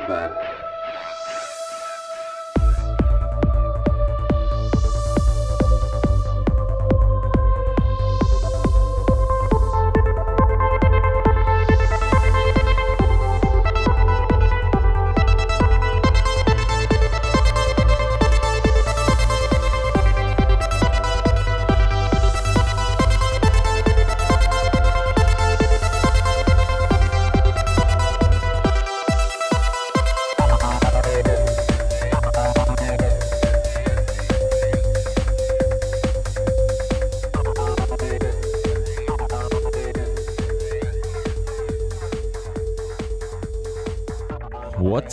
bad.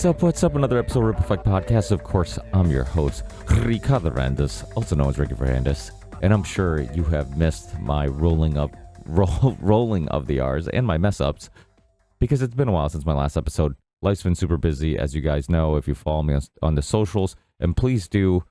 What's up? Another episode of Ripple Effect Podcast. Of course, I'm your host, Ricardo Randes, also known as Ricky Randes, and I'm sure you have missed my rolling of the R's and my mess ups because it's been a while since my last episode. Life's been super busy, as you guys know, if you follow me on the socials, and please do.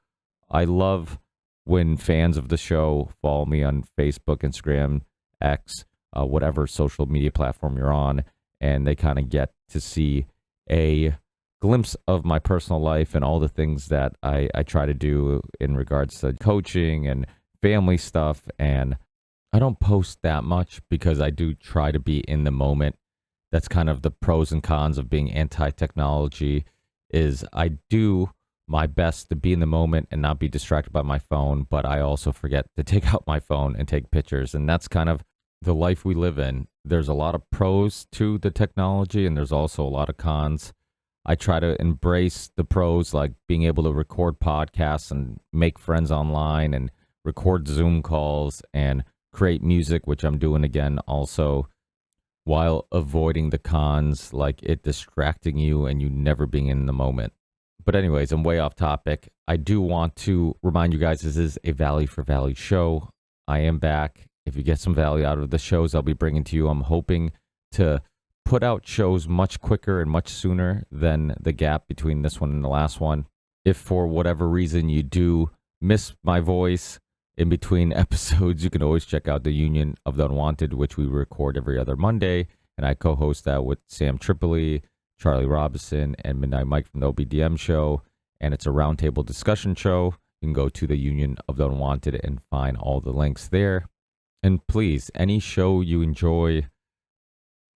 I love when fans of the show follow me on Facebook, Instagram, X, whatever social media platform you're on, and they kind of get to see a glimpse of my personal life and all the things that I try to do in regards to coaching and family stuff. And I don't post that much because I do try to be in the moment. That's kind of the pros and cons of being anti-technology, is I do my best to be in the moment and not be distracted by my phone, but I also forget to take out my phone and take pictures. And that's kind of the life we live in. There's a lot of pros to the technology and there's also a lot of cons. I try to embrace the pros, like being able to record podcasts and make friends online and record Zoom calls and create music, which I'm doing again also, while avoiding the cons, like it distracting you and you never being in the moment. But anyways, I'm way off topic. I do want to remind you guys this is a Value for Value show. I am back. If you get some value out of the shows I'll be bringing to you, I'm hoping to put out shows much quicker and much sooner than the gap between this one and the last one. If for whatever reason you do miss my voice in between episodes, you can always check out the Union of the Unwanted, which we record every other Monday. And I co-host that with Sam Tripoli, Charlie Robinson, and Midnight Mike from the OBDM show. And it's a roundtable discussion show. You can go to the Union of the Unwanted and find all the links there. And please, any show you enjoy,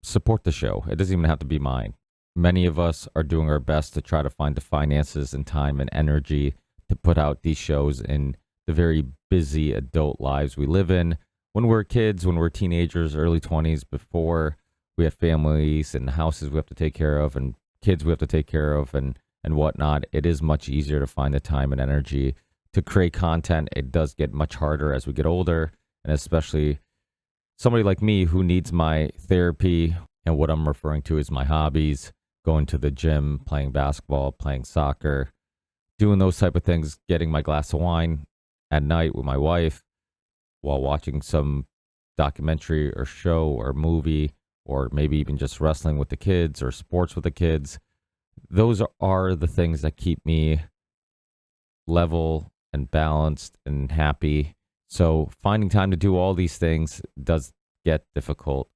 support the show. It doesn't even have to be mine. Many of us are doing our best to try to find the finances and time and energy to put out these shows in the very busy adult lives we live in. When we're kids, when we're teenagers, early 20s, before we have families and houses we have to take care of and kids we have to take care of and whatnot, it is much easier to find the time and energy to create content. It does get much harder as we get older. And especially somebody like me who needs my therapy, and what I'm referring to is my hobbies, going to the gym, playing basketball, playing soccer, doing those type of things, getting my glass of wine at night with my wife while watching some documentary or show or movie, or maybe even just wrestling with the kids or sports with the kids. Those are the things that keep me level and balanced and happy. So finding time to do all these things does get difficult.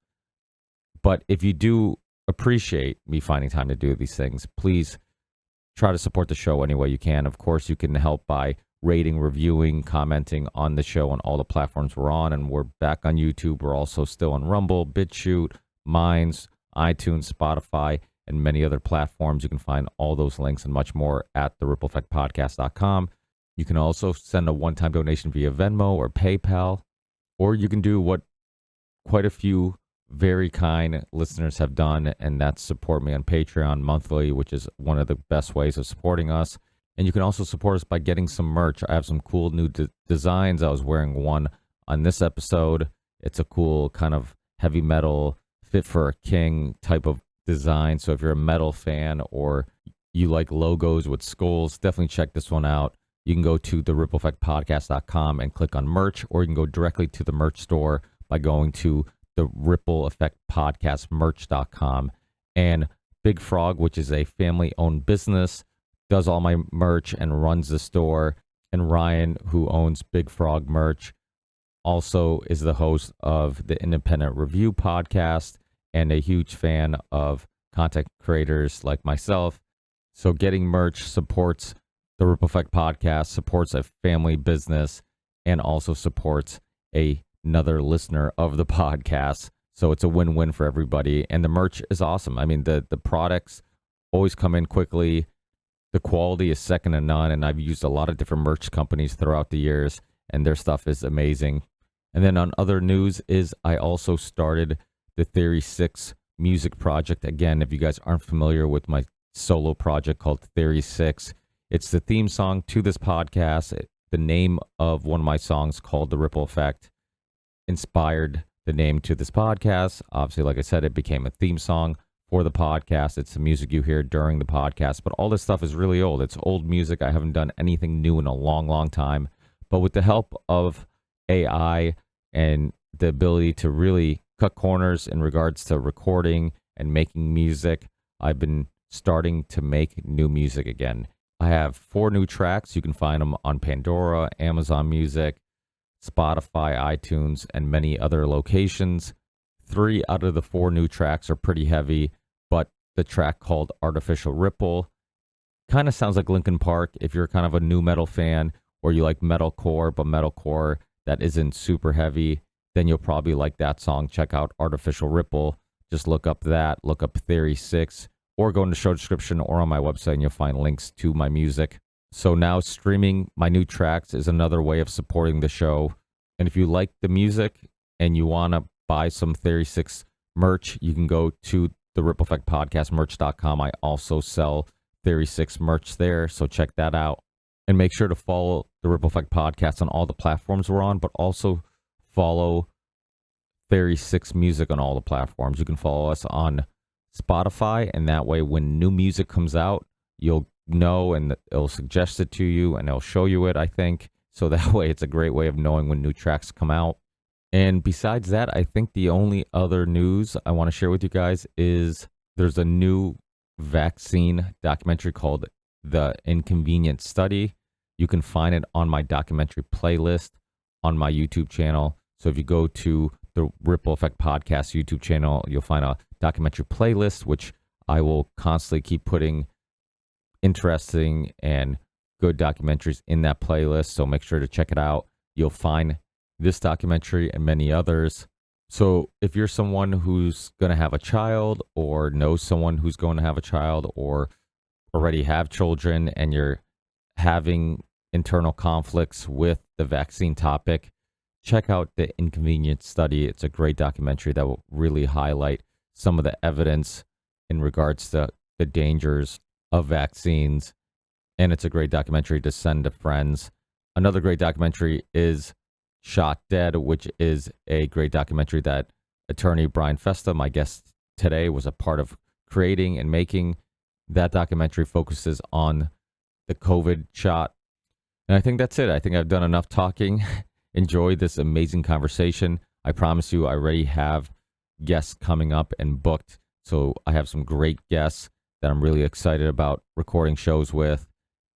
But if you do appreciate me finding time to do these things, please try to support the show any way you can. Of course, you can help by rating, reviewing, commenting on the show on all the platforms we're on. And we're back on YouTube. We're also still on Rumble, BitChute, Minds, iTunes, Spotify, and many other platforms. You can find all those links and much more at therippleeffectpodcast.com. You can also send a one-time donation via Venmo or PayPal, or you can do what quite a few very kind listeners have done, and that's support me on Patreon monthly, which is one of the best ways of supporting us. And you can also support us by getting some merch. I have some cool new designs. I was wearing one on this episode. It's a cool kind of heavy metal, fit for a king type of design. So if you're a metal fan or you like logos with skulls, definitely check this one out. You can go to therippleeffectpodcast.com and click on merch, or you can go directly to the merch store by going to the Ripple Effect Podcast merch.com. And Big Frog, which is a family-owned business, does all my merch and runs the store. And Ryan, who owns Big Frog merch, also is the host of the Independent Review podcast and a huge fan of content creators like myself So getting merch supports the Ripple Effect podcast, supports a family business, and also supports another listener of the podcast. So it's a win-win for everybody. And the merch is awesome. I mean, the products always come in quickly. The quality is second to none. And I've used a lot of different merch companies throughout the years, and their stuff is amazing. And then on other news is I also started the Theory 6 music project. Again, if you guys aren't familiar with my solo project called Theory 6, it's the theme song to this podcast. The name of one of my songs called The Ripple Effect inspired the name to this podcast. Obviously, like I said, it became a theme song for the podcast. It's the music you hear during the podcast, but all this stuff is really old. It's old music. I haven't done anything new in a long, long time. But with the help of AI and the ability to really cut corners in regards to recording and making music, I've been starting to make new music again. I have 4 new tracks. You can find them on Pandora, Amazon Music, Spotify, iTunes, and many other locations. 3 out of the 4 new tracks are pretty heavy, but the track called Artificial Ripple kind of sounds like Linkin Park. If you're kind of a new metal fan or you like metalcore, but metalcore that isn't super heavy, then you'll probably like that song. Check out Artificial Ripple. Just look up that, look up Theory 6, or go in the show description or on my website and you'll find links to my music. So now streaming my new tracks is another way of supporting the show. And if you like the music and you want to buy some Theory 6 merch, you can go to the Ripple Effect Podcast merch.com. I also sell Theory 6 merch there, so check that out. And make sure to follow the Ripple Effect Podcast on all the platforms we're on, but also follow Theory 6 music on all the platforms. You can follow us on Spotify, and that way when new music comes out, you'll know and it'll suggest it to you and it'll show you it, I think. So that way it's a great way of knowing when new tracks come out. And besides that, I think the only other news I want to share with you guys is there's a new vaccine documentary called The Inconvenient Study. You can find it on my documentary playlist on my YouTube channel. So if you go to the Ripple Effect Podcast YouTube channel, you'll find a documentary playlist, which I will constantly keep putting interesting and good documentaries in that playlist. So make sure to check it out. You'll find this documentary and many others. So if you're someone who's going to have a child or knows someone who's going to have a child or already have children and you're having internal conflicts with the vaccine topic, check out The Inconvenient Study. It's a great documentary that will really highlight some of the evidence in regards to the dangers of vaccines. And it's a great documentary to send to friends. Another great documentary is Shot Dead, which is a great documentary that attorney Brian Festa, my guest today, was a part of creating and making. That documentary focuses on the COVID shot. And I think that's it. I think I've done enough talking. Enjoy this amazing conversation. I promise you, I already have guests coming up and booked. So I have some great guests that I'm really excited about recording shows with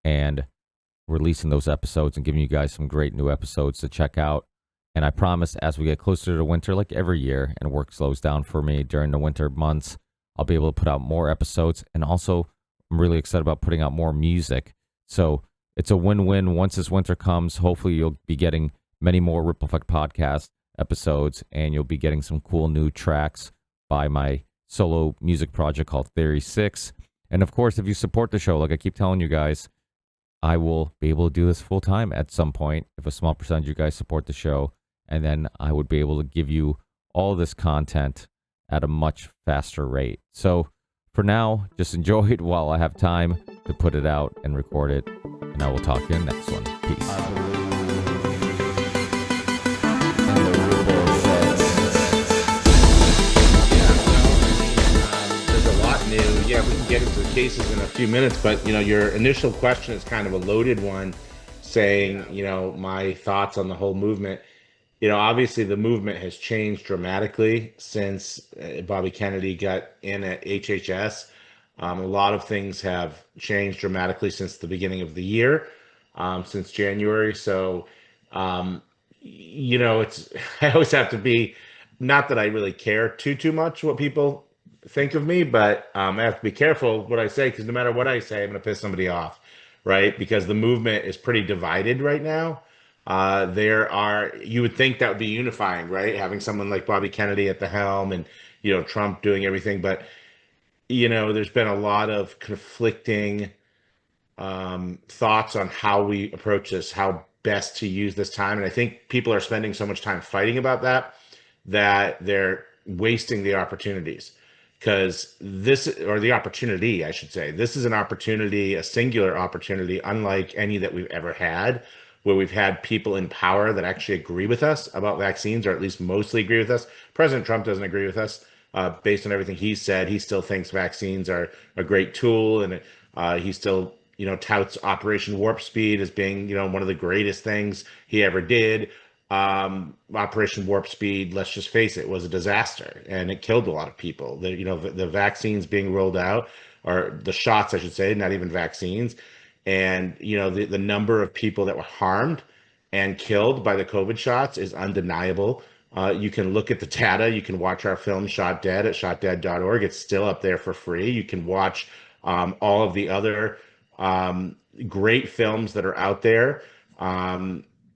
and releasing those episodes and giving you guys some great new episodes to check out. And I promise as we get closer to winter, like every year, and work slows down for me during the winter months, I'll be able to put out more episodes. And also, I'm really excited about putting out more music. So it's a win-win. Once this winter comes, hopefully you'll be getting many more Ripple Effect podcast episodes, and you'll be getting some cool new tracks by my solo music project called Theory 6. And of course, if you support the show, like I keep telling you guys, I will be able to do this full time at some point if a small percentage of you guys support the show. And then I would be able to give you all this content at a much faster rate. So for now, just enjoy it while I have time to put it out and record it. And I will talk to you in the next one. Peace. Yeah, we can get into the cases in a few minutes, but your initial question is kind of a loaded one, saying, my thoughts on the whole movement. Obviously the movement has changed dramatically since Bobby Kennedy got in at HHS. A lot of things have changed dramatically since the beginning of the year, since January. So, it's I always have to be, not that I really care too much what people think of me, but I have to be careful what I say because no matter what I say, I'm going to piss somebody off, right? Because the movement is pretty divided right now. You would think that would be unifying, right? Having someone like Bobby Kennedy at the helm and, Trump doing everything. But, there's been a lot of conflicting thoughts on how we approach this, how best to use this time. And I think people are spending so much time fighting about that they're wasting the opportunities because the opportunity, I should say, this is an opportunity, a singular opportunity, unlike any that we've ever had, where we've had people in power that actually agree with us about vaccines, or at least mostly agree with us. President Trump doesn't agree with us. Based on everything he said, he still thinks vaccines are a great tool, and he still, touts Operation Warp Speed as being, one of the greatest things he ever did. Operation Warp Speed, let's just face it, was a disaster, and it killed a lot of people. The vaccines being rolled out, or the shots, I should say, not even vaccines, and the number of people that were harmed and killed by the COVID shots is undeniable. You can look at the data. You can watch our film Shot Dead at shotdead.org. It's still up there for free. You can watch all of the other great films that are out there.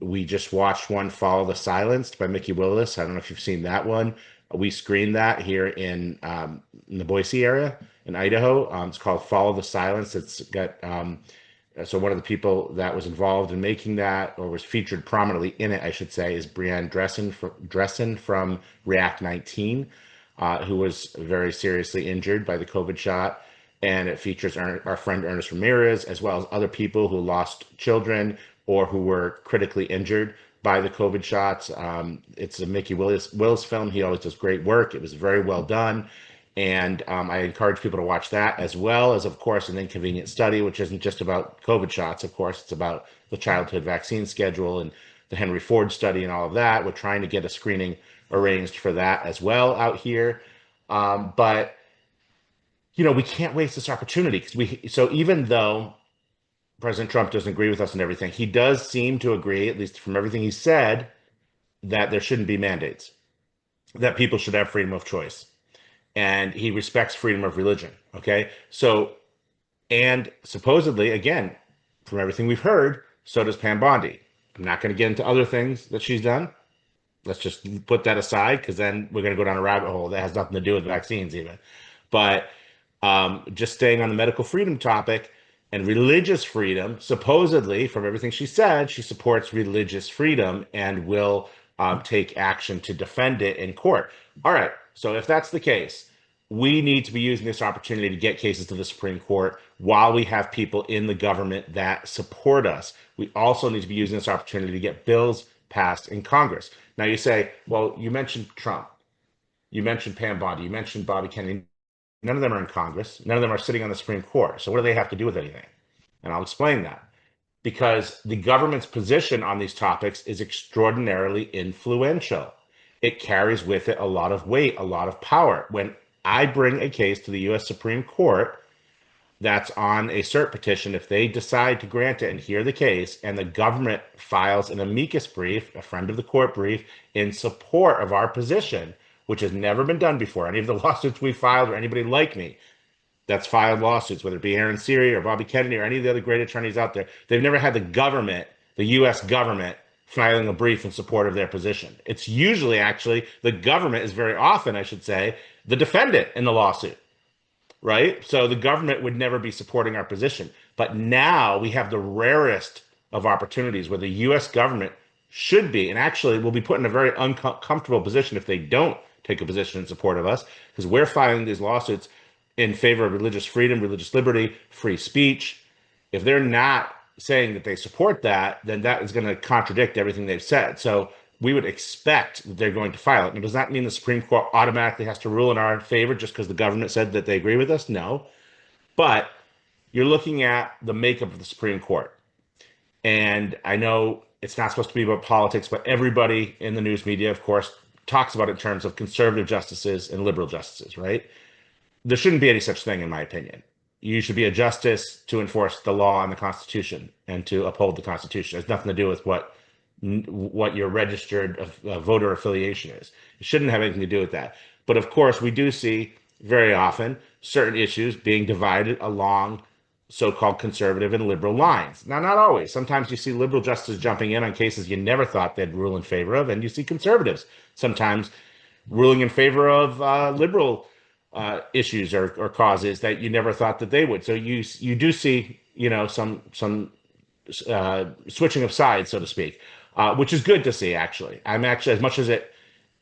We just watched one, Follow the Silenced by Mickey Willis. I don't know if you've seen that one. We screened that here in the Boise area in Idaho. It's called Follow the Silence. It's got so one of the people that was involved in making that, or was featured prominently in it, I should say, is Brianne Dressen from React 19, who was very seriously injured by the COVID shot. And it features our friend Ernest Ramirez, as well as other people who lost children or who were critically injured by the COVID shots. It's a Mickey Willis film. He always does great work. It was very well done. And I encourage people to watch that, as well as, of course, An Inconvenient Study, which isn't just about COVID shots. Of course, it's about the childhood vaccine schedule and the Henry Ford study and all of that. We're trying to get a screening arranged for that as well out here. But we can't waste this opportunity so even though President Trump doesn't agree with us and everything, he does seem to agree, at least from everything he said, that there shouldn't be mandates, that people should have freedom of choice. And he respects freedom of religion. Okay. So, and supposedly, again, from everything we've heard, so does Pam Bondi. I'm not going to get into other things that she's done. Let's just put that aside, because then we're going to go down a rabbit hole that has nothing to do with vaccines even. But just staying on the medical freedom topic and religious freedom, supposedly, from everything she said, she supports religious freedom and will take action to defend it in court. All right. So if that's the case, we need to be using this opportunity to get cases to the Supreme Court while we have people in the government that support us. We also need to be using this opportunity to get bills passed in Congress. Now you say, well, you mentioned Trump, you mentioned Pam Bondi, you mentioned Bobby Kennedy. None of them are in Congress. None of them are sitting on the Supreme Court. So what do they have to do with anything? And I'll explain that. Because the government's position on these topics is extraordinarily influential. It carries with it a lot of weight, a lot of power. When I bring a case to the U.S. Supreme Court that's on a cert petition, if they decide to grant it and hear the case, and the government files an amicus brief, a friend of the court brief, in support of our position, which has never been done before, any of the lawsuits we filed or anybody like me that's filed lawsuits, whether it be Aaron Siri or Bobby Kennedy or any of the other great attorneys out there, they've never had the government, the U.S. government, filing a brief in support of their position. It's usually, actually, the government is very often, I should say, the defendant in the lawsuit, right? So the government would never be supporting our position. But now we have the rarest of opportunities where the U.S. government should be, and actually will be put in a very uncomfortable position if they don't take a position in support of us, because we're filing these lawsuits in favor of religious freedom, religious liberty, free speech. If they're not saying that they support that, then that is going to contradict everything they've said. So we would expect that they're going to file it. Now, does that mean the Supreme Court automatically has to rule in our favor just because the government said that they agree with us? No. But you're looking at the makeup of the Supreme Court. And I know it's not supposed to be about politics, but everybody in the news media, of course, talks about it in terms of conservative justices and liberal justices, right? There shouldn't be any such thing, in my opinion. You should be a justice to enforce the law and the Constitution and to uphold the Constitution. It has nothing to do with what your registered voter affiliation is. It shouldn't have anything to do with that. But of course, we do see very often certain issues being divided along so-called conservative and liberal lines. Now, not always. Sometimes you see liberal justices jumping in on cases you never thought they'd rule in favor of, and you see conservatives sometimes ruling in favor of liberal issues or causes that you never thought that they would. So you do see, some switching of sides, so to speak, which is good to see. Actually, I'm actually, as much as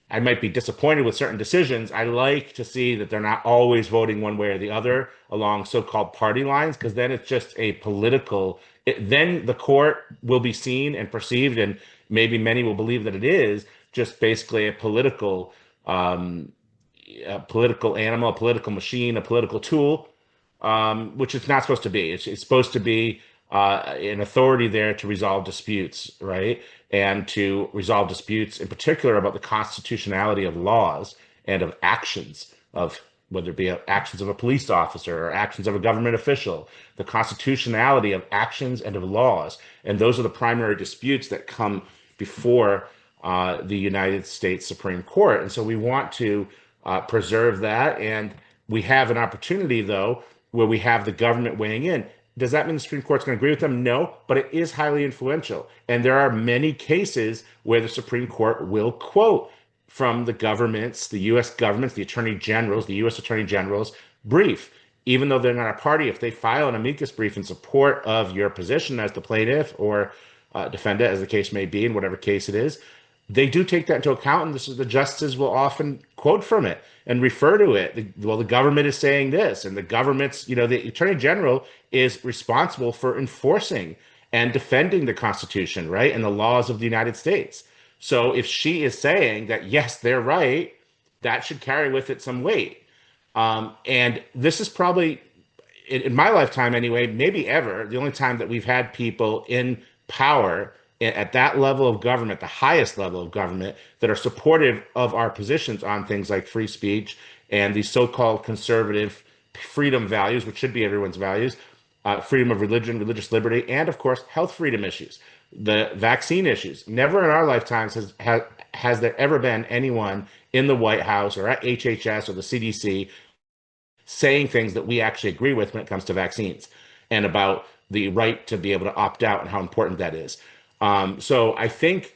I might be disappointed with certain decisions, I like to see that they're not always voting one way or the other along so-called party lines, because then it's just a political. Then the court will be seen and perceived, and maybe many will believe that it is just basically a political animal, a political machine, a political tool, which it's not supposed to be. It's supposed to be an authority there to resolve disputes, right? And to resolve disputes in particular about the constitutionality of laws and of actions, of whether it be actions of a police officer or actions of a government official, the constitutionality of actions and of laws. And those are the primary disputes that come before the United States Supreme Court. And so we want to preserve that. And we have an opportunity, though, where we have the government weighing in. Does that mean the Supreme Court's going to agree with them? No, but it is highly influential. And there are many cases where the Supreme Court will quote from the government's, the U.S. government's, the attorney generals, the U.S. attorney general's brief. Even though they're not a party, if they file an amicus brief in support of your position as the plaintiff or defendant, as the case may be, in whatever case it is, they do take that into account, and the justices will often quote from it and refer to it. The government is saying this, and the government's, the attorney general is responsible for enforcing and defending the Constitution, right, and the laws of the United States. So if she is saying that, yes, they're right, that should carry with it some weight. And this is probably, in my lifetime anyway, maybe ever, the only time that we've had people in power at that level of government, the highest level of government, that are supportive of our positions on things like free speech and these so-called conservative freedom values, which should be everyone's values, freedom of religion, religious liberty, and of course, health freedom issues, the vaccine issues. Never in our lifetimes has there ever been anyone in the White House or at HHS or the CDC saying things that we actually agree with when it comes to vaccines and about the right to be able to opt out and how important that is. So I think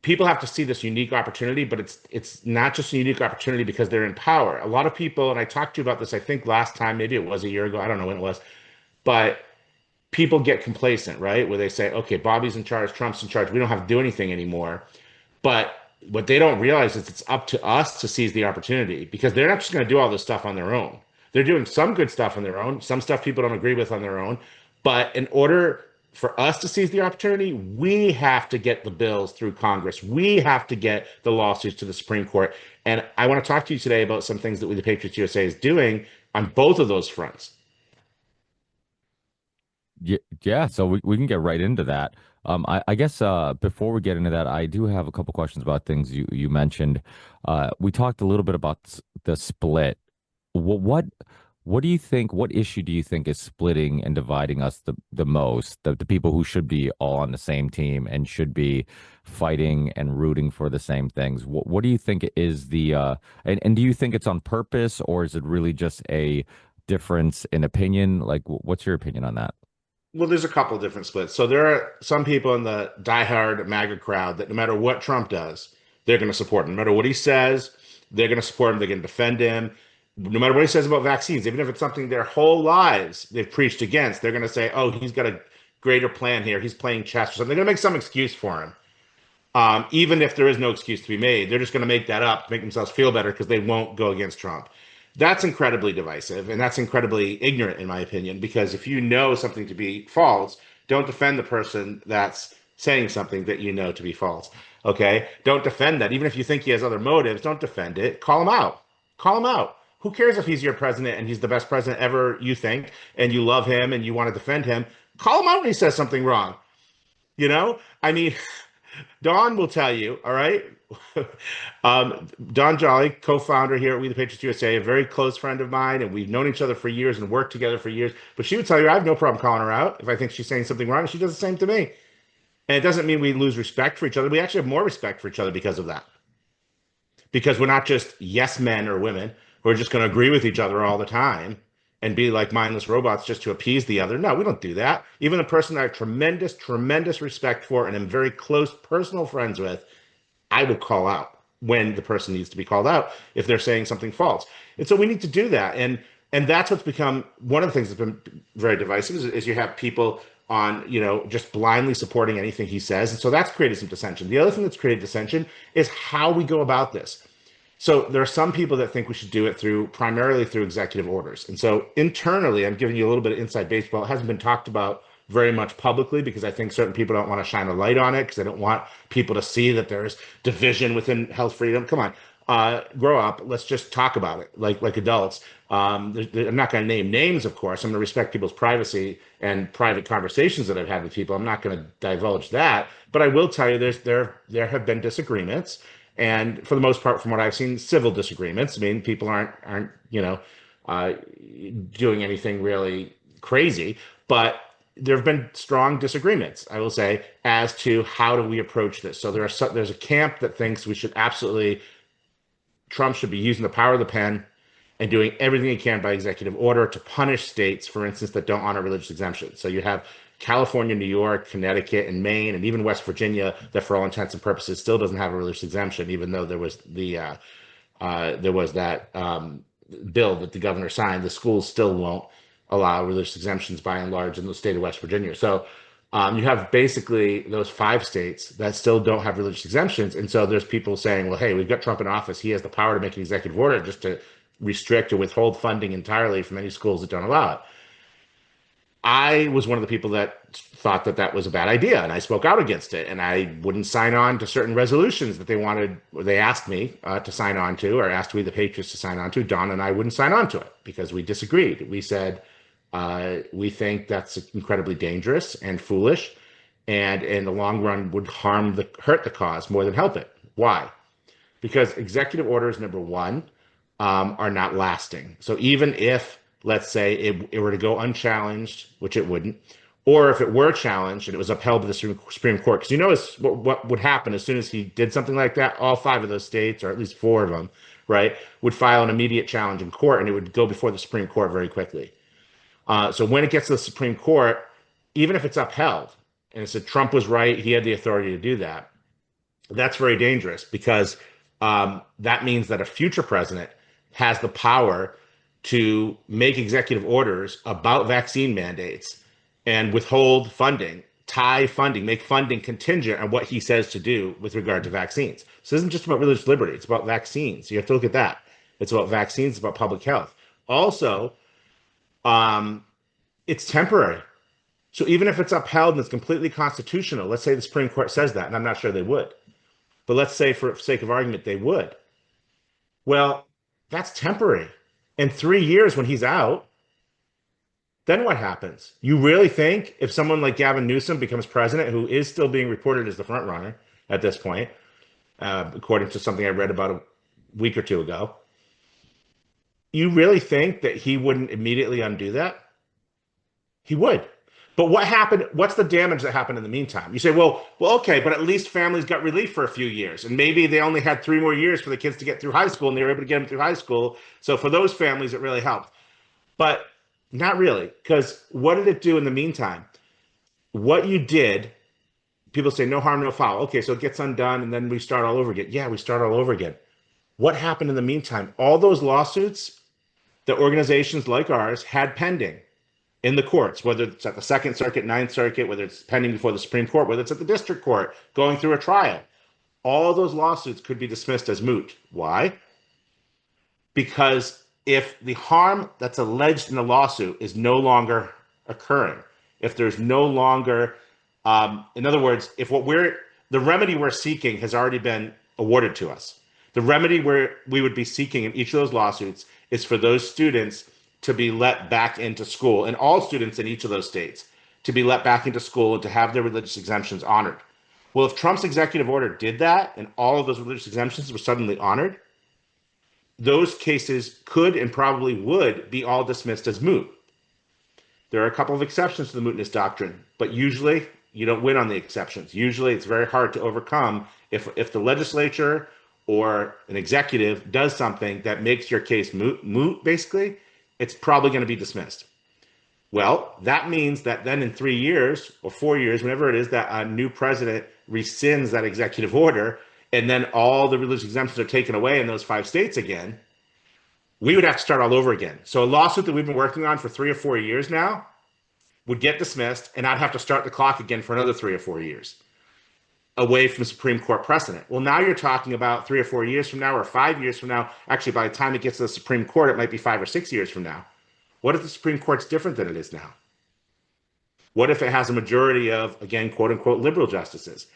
people have to see this unique opportunity, but it's not just a unique opportunity because they're in power. A lot of people, and I talked to you about this, I think last time, maybe it was a year ago, I don't know when it was, but people get complacent, right? Where they say, okay, Bobby's in charge, Trump's in charge, we don't have to do anything anymore. But what they don't realize is it's up to us to seize the opportunity, because they're not just going to do all this stuff on their own. They're doing some good stuff on their own, some stuff people don't agree with on their own. But in order for us to seize the opportunity, we have to get the bills through Congress. We have to get the lawsuits to the Supreme Court. And I want to talk to you today about some things that We The Patriots USA is doing on both of those fronts. Yeah, so we can get right into that. I guess before we get into that, I do have a couple questions about things you mentioned. We talked a little bit about the split. What do you think? What issue do you think is splitting and dividing us the most? The people who should be all on the same team and should be fighting and rooting for the same things. What do you think is and do you think it's on purpose, or is it really just a difference in opinion? Like, what's your opinion on that? Well, there's a couple of different splits. So there are some people in the diehard MAGA crowd that no matter what Trump does, they're going to support him. No matter what he says, they're going to support him. They're going to defend him. No matter what he says about vaccines, even if it's something their whole lives they've preached against, they're going to say, oh, he's got a greater plan here. He's playing chess or something. They're going to make some excuse for him. Even if there is no excuse to be made, they're just going to make that up to make themselves feel better because they won't go against Trump. That's incredibly divisive, and that's incredibly ignorant, in my opinion, because if you know something to be false, don't defend the person that's saying something that you know to be false. Okay? Don't defend that. Even if you think he has other motives, don't defend it. Call him out. Call him out. Who cares if he's your president and he's the best president ever, you think, and you love him and you want to defend him? Call him out when he says something wrong. I mean, Don will tell you, all right? Don Jolly, co-founder here at We The Patriots USA, a very close friend of mine, and we've known each other for years and worked together for years. But she would tell you, I have no problem calling her out if I think she's saying something wrong. She does the same to me. And it doesn't mean we lose respect for each other. We actually have more respect for each other because of that. Because we're not just yes men or women, who are just going to agree with each other all the time and be like mindless robots just to appease the other. No, we don't do that. Even the person I have tremendous, tremendous respect for and am very close personal friends with, I will call out when the person needs to be called out if they're saying something false. And so we need to do that. And that's what's become one of the things that's been very divisive is you have people on, just blindly supporting anything he says. And so that's created some dissension. The other thing that's created dissension is how we go about this. So there are some people that think we should do it primarily through executive orders. And so internally, I'm giving you a little bit of inside baseball. It hasn't been talked about very much publicly because I think certain people don't want to shine a light on it because they don't want people to see that there's division within health freedom. Come on, grow up. Let's just talk about it like adults. I'm not going to name names, of course. I'm going to respect people's privacy and private conversations that I've had with people. I'm not going to divulge that. But I will tell you there have been disagreements. And for the most part, from what I've seen, civil disagreements. I mean, people aren't doing anything really crazy, but there have been strong disagreements, I will say, as to how do we approach this. So there's a camp that thinks Trump should be using the power of the pen and doing everything he can by executive order to punish states, for instance, that don't honor religious exemptions. So you have California, New York, Connecticut, and Maine, and even West Virginia, that for all intents and purposes still doesn't have a religious exemption, even though there was that bill that the governor signed. The schools still won't allow religious exemptions by and large in the state of West Virginia. So you have basically those 5 states that still don't have religious exemptions. And so there's people saying, well, hey, we've got Trump in office. He has the power to make an executive order just to restrict or withhold funding entirely from any schools that don't allow it. I was one of the people that thought that was a bad idea, and I spoke out against it, and I wouldn't sign on to certain resolutions that they asked me to sign on to, or asked We The Patriots to sign on to. Don and I wouldn't sign on to it because we disagreed. We said, we think that's incredibly dangerous and foolish, and in the long run would hurt the cause more than help it. Why? Because executive orders, number one, are not lasting. So even if, let's say, it were to go unchallenged, which it wouldn't, or if it were challenged and it was upheld by the Supreme Court, because what would happen as soon as he did something like that, all 5 of those states, or at least 4 of them, right, would file an immediate challenge in court, and it would go before the Supreme Court very quickly. So when it gets to the Supreme Court, even if it's upheld, and it said Trump was right, he had the authority to do that, that's very dangerous because that means that a future president has the power to make executive orders about vaccine mandates and withhold funding, tie funding, make funding contingent on what he says to do with regard to vaccines. So it isn't just about religious liberty, it's about vaccines. You have to look at that. It's about vaccines, it's about public health. Also, it's temporary. So even if it's upheld and it's completely constitutional, let's say the Supreme Court says that, and I'm not sure they would, but let's say for sake of argument, they would. Well, that's temporary. In 3 years when he's out, then what happens? You really think if someone like Gavin Newsom becomes president, who is still being reported as the front runner at this point, according to something I read about a week or 2 ago, you really think that he wouldn't immediately undo that? He would. But what happened? What's the damage that happened in the meantime? You say, well, okay, but at least families got relief for a few years. And maybe they only had 3 more years for the kids to get through high school, and they were able to get them through high school. So for those families, it really helped. But not really, because what did it do in the meantime? What you did, people say no harm, no foul. Okay, so it gets undone, and then we start all over again. Yeah, we start all over again. What happened in the meantime? All those lawsuits that organizations like ours had pending in the courts, whether it's at the 2nd Circuit, 9th Circuit, whether it's pending before the Supreme Court, whether it's at the district court, going through a trial, all of those lawsuits could be dismissed as moot. Why? Because if the harm that's alleged in the lawsuit is no longer occurring, if there's no longer, in other words, if the remedy we're seeking has already been awarded to us, the remedy we would be seeking in each of those lawsuits is for those students to be let back into school, and all students in each of those states to be let back into school and to have their religious exemptions honored. Well, if Trump's executive order did that and all of those religious exemptions were suddenly honored, those cases could and probably would be all dismissed as moot. There are a couple of exceptions to the mootness doctrine, but usually you don't win on the exceptions. Usually it's very hard to overcome if the legislature or an executive does something that makes your case moot, basically, it's probably going to be dismissed. Well, that means that then in 3 years or 4 years, whenever it is that a new president rescinds that executive order, and then all the religious exemptions are taken away in those 5 states again, we would have to start all over again. So a lawsuit that we've been working on for 3 or 4 years now would get dismissed, and I'd have to start the clock again for another 3 or 4 years away from Supreme Court precedent. Well, now you're talking about 3 or 4 years from now or 5 years from now. Actually, by the time it gets to the Supreme Court, it might be 5 or 6 years from now. What if the Supreme Court's different than it is now? What if it has a majority of, again, quote unquote, liberal justices?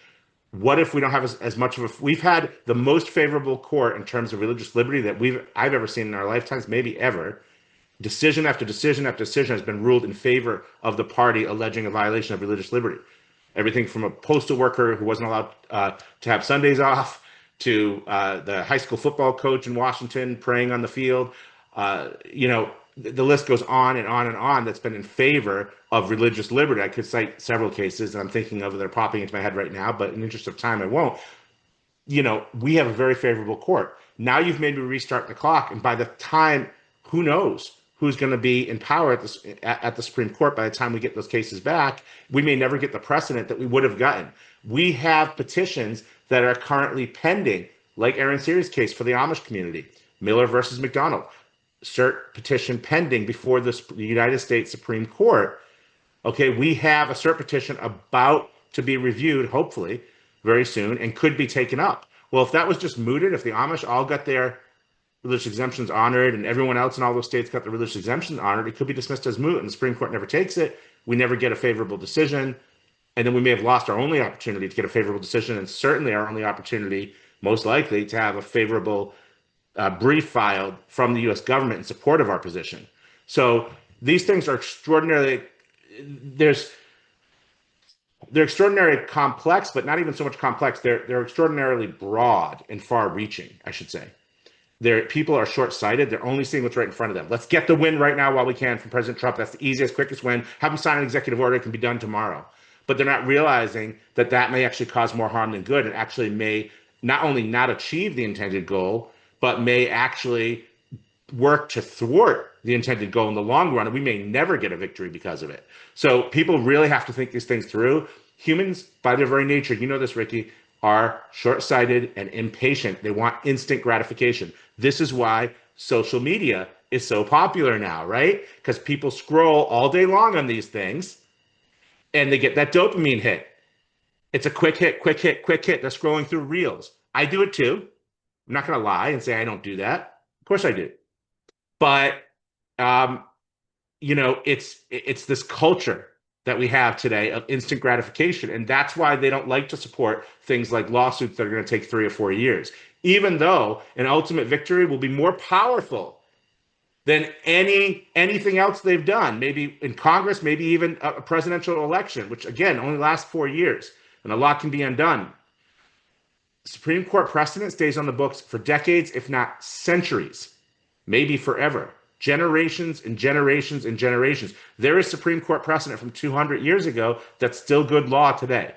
What if we don't have as much of a, we've had the most favorable court in terms of religious liberty that I've ever seen in our lifetimes, maybe ever. Decision after decision after decision has been ruled in favor of the party alleging a violation of religious liberty. Everything from a postal worker who wasn't allowed to have Sundays off, to the high school football coach in Washington praying on the field. The list goes on and on and on that's been in favor of religious liberty. I could cite several cases that I'm thinking of that are popping into my head right now, but in the interest of time, I won't. We have a very favorable court. Now you've made me restart the clock, and by the time, who knows who's going to be in power at the Supreme Court by the time we get those cases back. We may never get the precedent that we would have gotten. We have petitions that are currently pending, like Aaron Sears' case for the Amish community, Miller versus McDonald, cert petition pending before the United States Supreme Court. Okay, we have a cert petition about to be reviewed, hopefully, very soon, and could be taken up. Well, if that was just mooted, if the Amish all got their religious exemptions honored and everyone else in all those states got the religious exemptions honored, it could be dismissed as moot, and the Supreme Court never takes it. We never get a favorable decision, and then we may have lost our only opportunity to get a favorable decision, and certainly our only opportunity, most likely, to have a favorable brief filed from the U.S. government in support of our position. So these things are extraordinarily, they're extraordinarily complex, but not even so much complex. They're extraordinarily broad and far-reaching, I should say. People are short-sighted. They're only seeing what's right in front of them. Let's get the win right now while we can from President Trump. That's the easiest, quickest win. Have him sign an executive order. It can be done tomorrow. But they're not realizing that that may actually cause more harm than good, and actually may not only not achieve the intended goal, but may actually work to thwart the intended goal in the long run, and we may never get a victory because of it. So people really have to think these things through. Humans, by their very nature, you know this, Ricky, are short-sighted and impatient. They want instant gratification. This is why social media is so popular now, right? Because people scroll all day long on these things, and they get that dopamine hit. It's a quick hit, quick hit, quick hit. They're scrolling through reels. I do it too. I'm not going to lie and say I don't do that. Of course I do. But, it's this culture that we have today of instant gratification. And that's why they don't like to support things like lawsuits that are going to take 3 or 4 years, even though an ultimate victory will be more powerful than anything else they've done, maybe in Congress, maybe even a presidential election, which, again, only lasts 4 years, and a lot can be undone. Supreme Court precedent stays on the books for decades, if not centuries, maybe forever, generations and generations and generations. There is Supreme Court precedent from 200 years ago that's still good law today.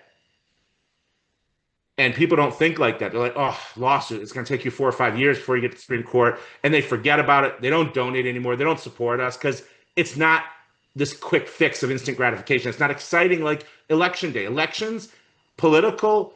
And people don't think like that. They're like, oh, lawsuit, it's going to take you 4 or 5 years before you get to the Supreme Court. And they forget about it. They don't donate anymore. They don't support us because it's not this quick fix of instant gratification. It's not exciting like election day. Elections, political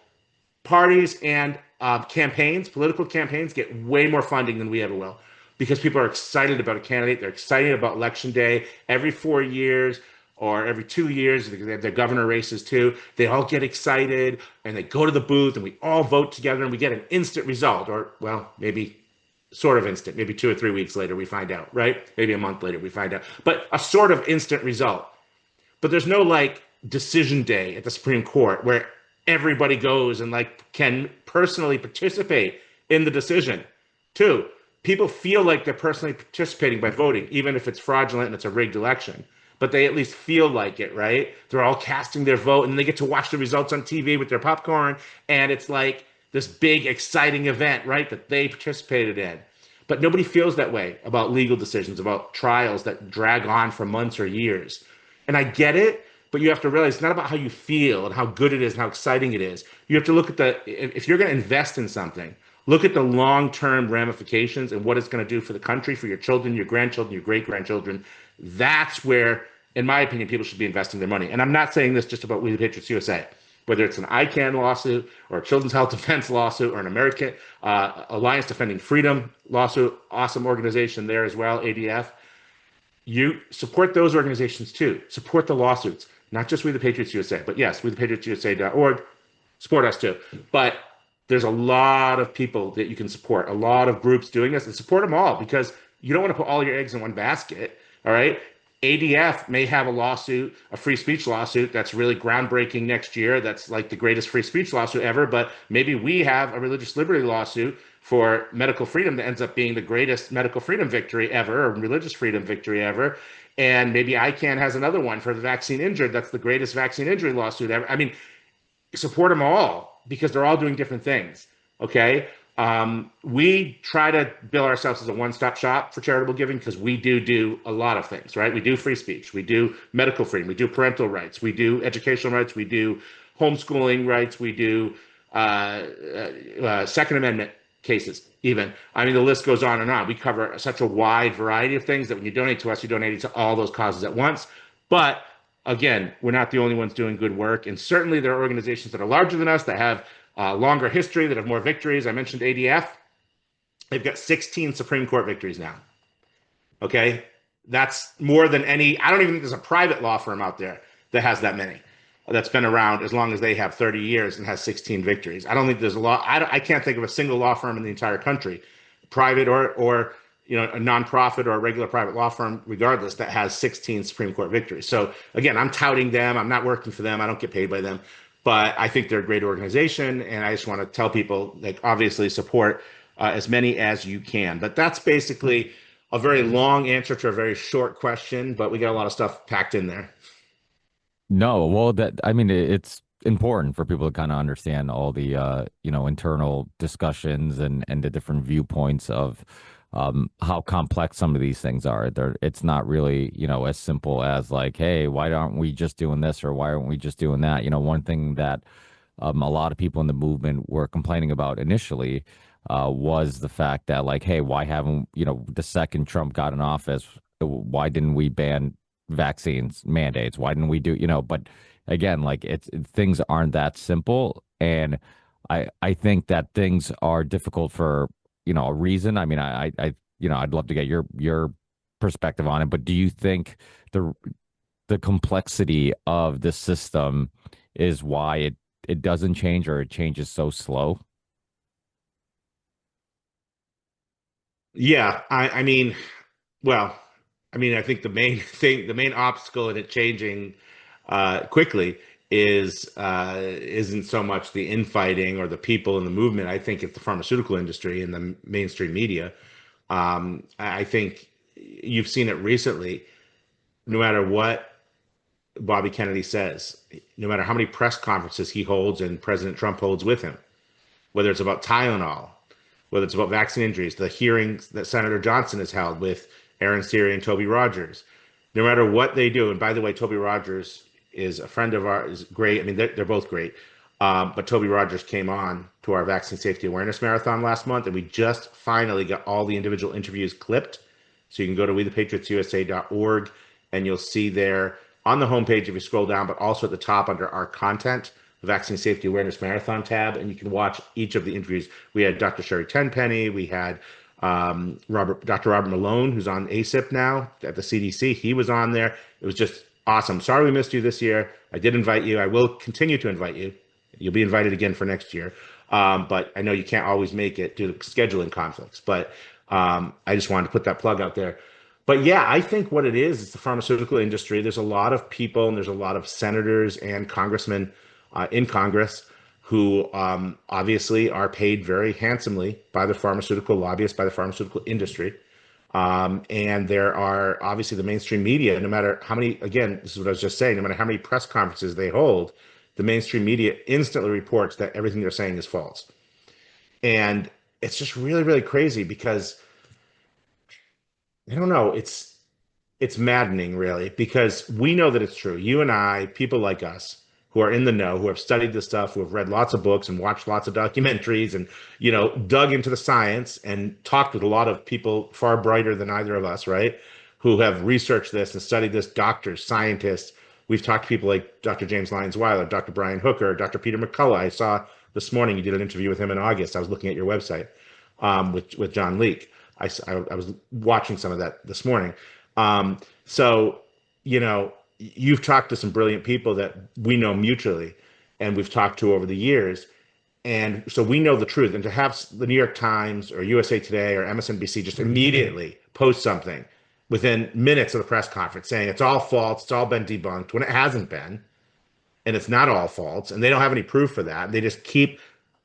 parties and political campaigns get way more funding than we ever will because people are excited about a candidate. They're excited about election day. Every 4 years or every 2 years, they have their governor races too. They all get excited and they go to the booth and we all vote together and we get an instant result, or, well, maybe sort of instant. Maybe 2 or 3 weeks later we find out, right? Maybe a month later we find out. But a sort of instant result. But there's no decision day at the Supreme Court where everybody goes and can personally participate in the decision. 2, people feel like they're personally participating by voting, even if it's fraudulent and it's a rigged election. But they at least feel like it, right? They're all casting their vote and they get to watch the results on TV with their popcorn. And it's like this big, exciting event, right, that they participated in. But nobody feels that way about legal decisions, about trials that drag on for months or years. And I get it. But you have to realize it's not about how you feel and how good it is and how exciting it is. You have to look at if you're going to invest in something, Look at the long-term ramifications and what it's going to do for the country, for your children, your grandchildren, your great-grandchildren. That's where, in my opinion, people should be investing their money. And I'm not saying this just about We the Patriots USA. Whether it's an ICANN lawsuit or a Children's Health Defense lawsuit or an American Alliance Defending Freedom lawsuit, awesome organization there as well, ADF. You support those organizations too. Support the lawsuits, not just We the Patriots USA, but yes, wethepatriotsusa.org. Support us too. But there's a lot of people that you can support, a lot of groups doing this, and support them all because you don't want to put all your eggs in one basket. All right. ADF may have a lawsuit, a free speech lawsuit that's really groundbreaking next year. That's like the greatest free speech lawsuit ever. But maybe we have a religious liberty lawsuit for medical freedom that ends up being the greatest medical freedom victory ever, or religious freedom victory ever. And maybe ICANN has another one for the vaccine injured. That's the greatest vaccine injury lawsuit ever. I mean, support them all because they're all doing different things. Okay. We try to bill ourselves as a one-stop shop for charitable giving because we do a lot of things, right? We do free speech, we do medical freedom, we do parental rights, we do educational rights, we do homeschooling rights, we do Second Amendment cases, even. I mean, the list goes on and on. We cover such a wide variety of things that when you donate to us, you're donating to all those causes at once. But again, we're not the only ones doing good work. And certainly there are organizations that are larger than us that have longer history, that have more victories. I mentioned ADF. They've got 16 Supreme Court victories now. Okay. That's more than any. I don't even think there's a private law firm out there that has that many, that's been around as long as they have 30 years and has 16 victories. I don't think there's a law. I can't think of a single law firm in the entire country, private or a nonprofit or a regular private law firm, regardless, that has 16 Supreme Court victories. So again, I'm touting them. I'm not working for them. I don't get paid by them. But I think they're a great organization, and I just want to tell people, like, obviously support as many as you can. But that's basically a very long answer to a very short question, but we got a lot of stuff packed in there. No, well, it's important for people to kind of understand all the internal discussions and the different viewpoints of how complex some of these things are. It's not really, as simple as like, hey, why aren't we just doing this or why aren't we just doing that? One thing that a lot of people in the movement were complaining about initially was the fact that, like, hey, why haven't, the second Trump got in office, why didn't we ban vaccines mandates? Why didn't we do, but again, like things aren't that simple. And I think that things are difficult for a reason. I mean, I'd love to get your perspective on it, but do you think the complexity of the system is why it doesn't change, or it changes so slow? Yeah, I think the main obstacle in it changing quickly isn't so much the infighting or the people in the movement. I think it's the pharmaceutical industry and the mainstream media. I think you've seen it recently. No matter what Bobby Kennedy says, no matter how many press conferences he holds and President Trump holds with him, whether it's about Tylenol, whether it's about vaccine injuries, the hearings that Senator Johnson has held with Aaron Siri and Toby Rogers, no matter what they do. And by the way, Toby Rogers is a friend of ours, is great. I mean, they're both great. But Toby Rogers came on to our vaccine safety awareness marathon last month, and we just finally got all the individual interviews clipped. So you can go to wethepatriotsusa.org, and you'll see there on the homepage, if you scroll down, but also at the top under our content, the Vaccine Safety Awareness Marathon tab, and you can watch each of the interviews. We had Dr. Sherry Tenpenny, we had Dr. Robert Malone, who's on ACIP now at the CDC. He was on there. It was just awesome. Sorry we missed you this year. I did invite you. I will continue to invite you. You'll be invited again for next year. But I know you can't always make it due to scheduling conflicts. But I just wanted to put that plug out there. But yeah, I think what it is the pharmaceutical industry. There's a lot of people, and there's a lot of senators and congressmen in Congress who obviously are paid very handsomely by the pharmaceutical lobbyists, by the pharmaceutical industry. And there are obviously the mainstream media, no matter how many, again, this is what I was just saying, no matter how many press conferences they hold, the mainstream media instantly reports that everything they're saying is false. And it's just really, really crazy because, I don't know, it's maddening really, because we know that it's true. You and I, people like us who are in the know, who have studied this stuff, who have read lots of books and watched lots of documentaries and, you know, dug into the science and talked with a lot of people far brighter than either of us, right? Who have researched this and studied this, doctors, scientists. We've talked to people like Dr. James Lyons-Weiler, Dr. Brian Hooker, Dr. Peter McCullough. I saw this morning you did an interview with him in August. I was looking at your website with John Leake. I was watching some of that this morning. So, you know, you've talked to some brilliant people that we know mutually and we've talked to over the years. And so we know the truth. And to have the New York Times or USA Today or MSNBC just immediately post something within minutes of the press conference saying it's all false, it's all been debunked, when it hasn't been, and it's not all false, and they don't have any proof for that. They just keep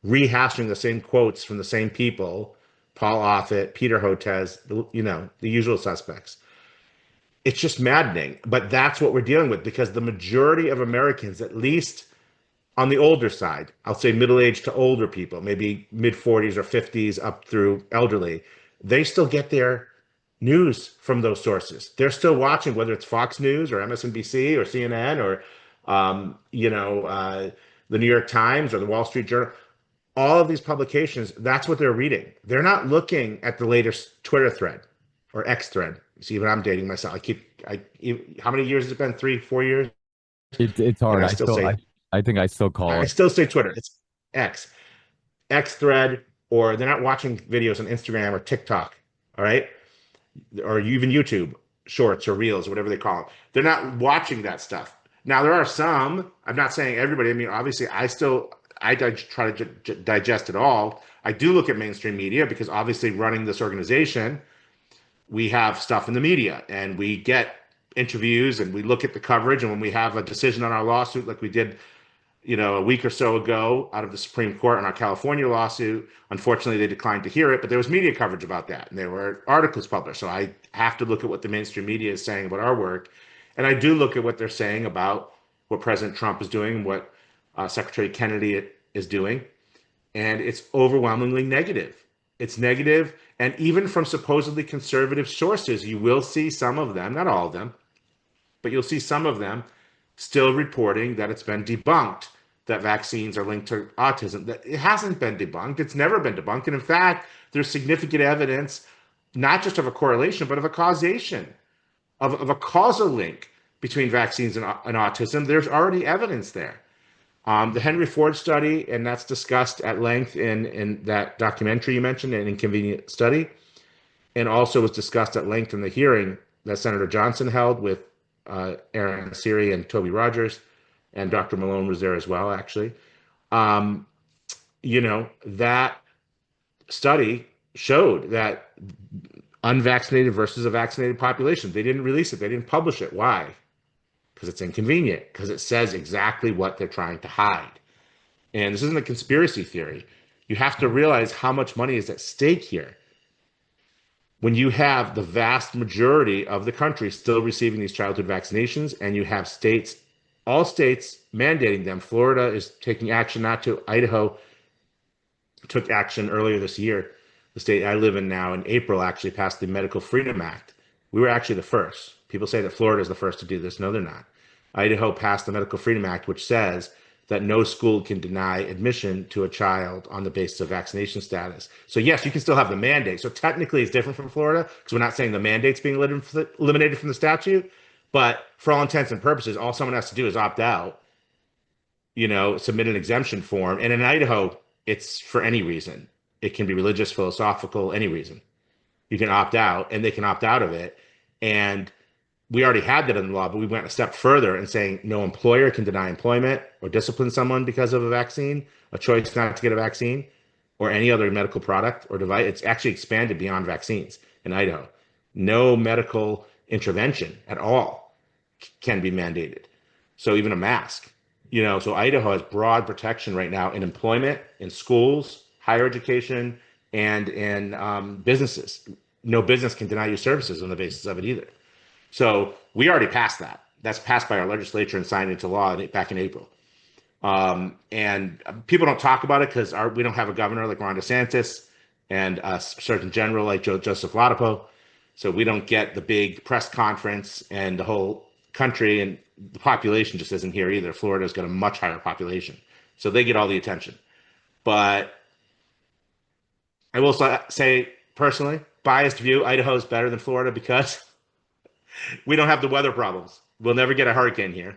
rehashing the same quotes from the same people, Paul Offit, Peter Hotez, you know, the usual suspects. It's just maddening, but that's what we're dealing with because the majority of Americans, at least on the older side, I'll say middle-aged to older people, maybe mid-40s or 50s up through elderly, they still get their news from those sources. They're still watching, whether it's Fox News or MSNBC or CNN or, the New York Times or the Wall Street Journal. All of these publications, that's what they're reading. They're not looking at the latest Twitter thread or X thread. See, even I'm dating myself. How many years has it been? 3, 4 years? It's hard. I think I still call it. I still say Twitter. It's X thread, or they're not watching videos on Instagram or TikTok. All right. Or even YouTube shorts or reels or whatever they call them. They're not watching that stuff. Now, there are some, I'm not saying everybody. I mean, obviously, I try to digest it all. I do look at mainstream media because obviously running this organization, we have stuff in the media and we get interviews and we look at the coverage. And when we have a decision on our lawsuit, like we did, you know, a week or so ago out of the Supreme Court on our California lawsuit, unfortunately, they declined to hear it, but there was media coverage about that. And there were articles published. So I have to look at what the mainstream media is saying about our work. And I do look at what they're saying about what President Trump is doing, what Secretary Kennedy is doing. And it's overwhelmingly negative. It's negative. And even from supposedly conservative sources, you will see some of them, not all of them, but you'll see some of them still reporting that it's been debunked that vaccines are linked to autism. That it hasn't been debunked. It's never been debunked. And in fact, there's significant evidence, not just of a correlation, but of a causation, of a causal link between vaccines and autism. There's already evidence there. The Henry Ford study, and that's discussed at length in that documentary you mentioned, An Inconvenient Study, and also was discussed at length in the hearing that Senator Johnson held with Aaron Siri and Toby Rogers, and Dr. Malone was there as well, actually. That study showed that unvaccinated versus a vaccinated population, they didn't release it. They didn't publish it. Why? Because it's inconvenient, because it says exactly what they're trying to hide. And this isn't a conspiracy theory. You have to realize how much money is at stake here. When you have the vast majority of the country still receiving these childhood vaccinations, and you have states, all states mandating them. Florida is taking action not to. Idaho took action earlier this year. The state I live in now in April actually passed the Medical Freedom Act. We were actually the first. People say that Florida is the first to do this. No, they're not. Idaho passed the Medical Freedom Act, which says that no school can deny admission to a child on the basis of vaccination status. So yes, you can still have the mandate. So technically it's different from Florida because we're not saying the mandate's being eliminated from the statute, but for all intents and purposes, all someone has to do is opt out, submit an exemption form. And in Idaho, it's for any reason. It can be religious, philosophical, any reason. You can opt out and they can opt out of it. And we already had that in the law, but we went a step further and saying no employer can deny employment or discipline someone because of a vaccine, a choice not to get a vaccine, or any other medical product or device. It's actually expanded beyond vaccines in Idaho. No medical intervention at all can be mandated. So even a mask, so Idaho has broad protection right now in employment, in schools, higher education, and in businesses. No business can deny you services on the basis of it either. So we already passed that. That's passed by our legislature and signed into law back in April. And people don't talk about it because we don't have a governor like Ron DeSantis and a Surgeon General like Joseph Ladapo. So we don't get the big press conference and the whole country, and the population just isn't here either. Florida's got a much higher population, so they get all the attention. But I will say personally, biased view, Idaho is better than Florida because we don't have the weather problems. We'll never get a hurricane here,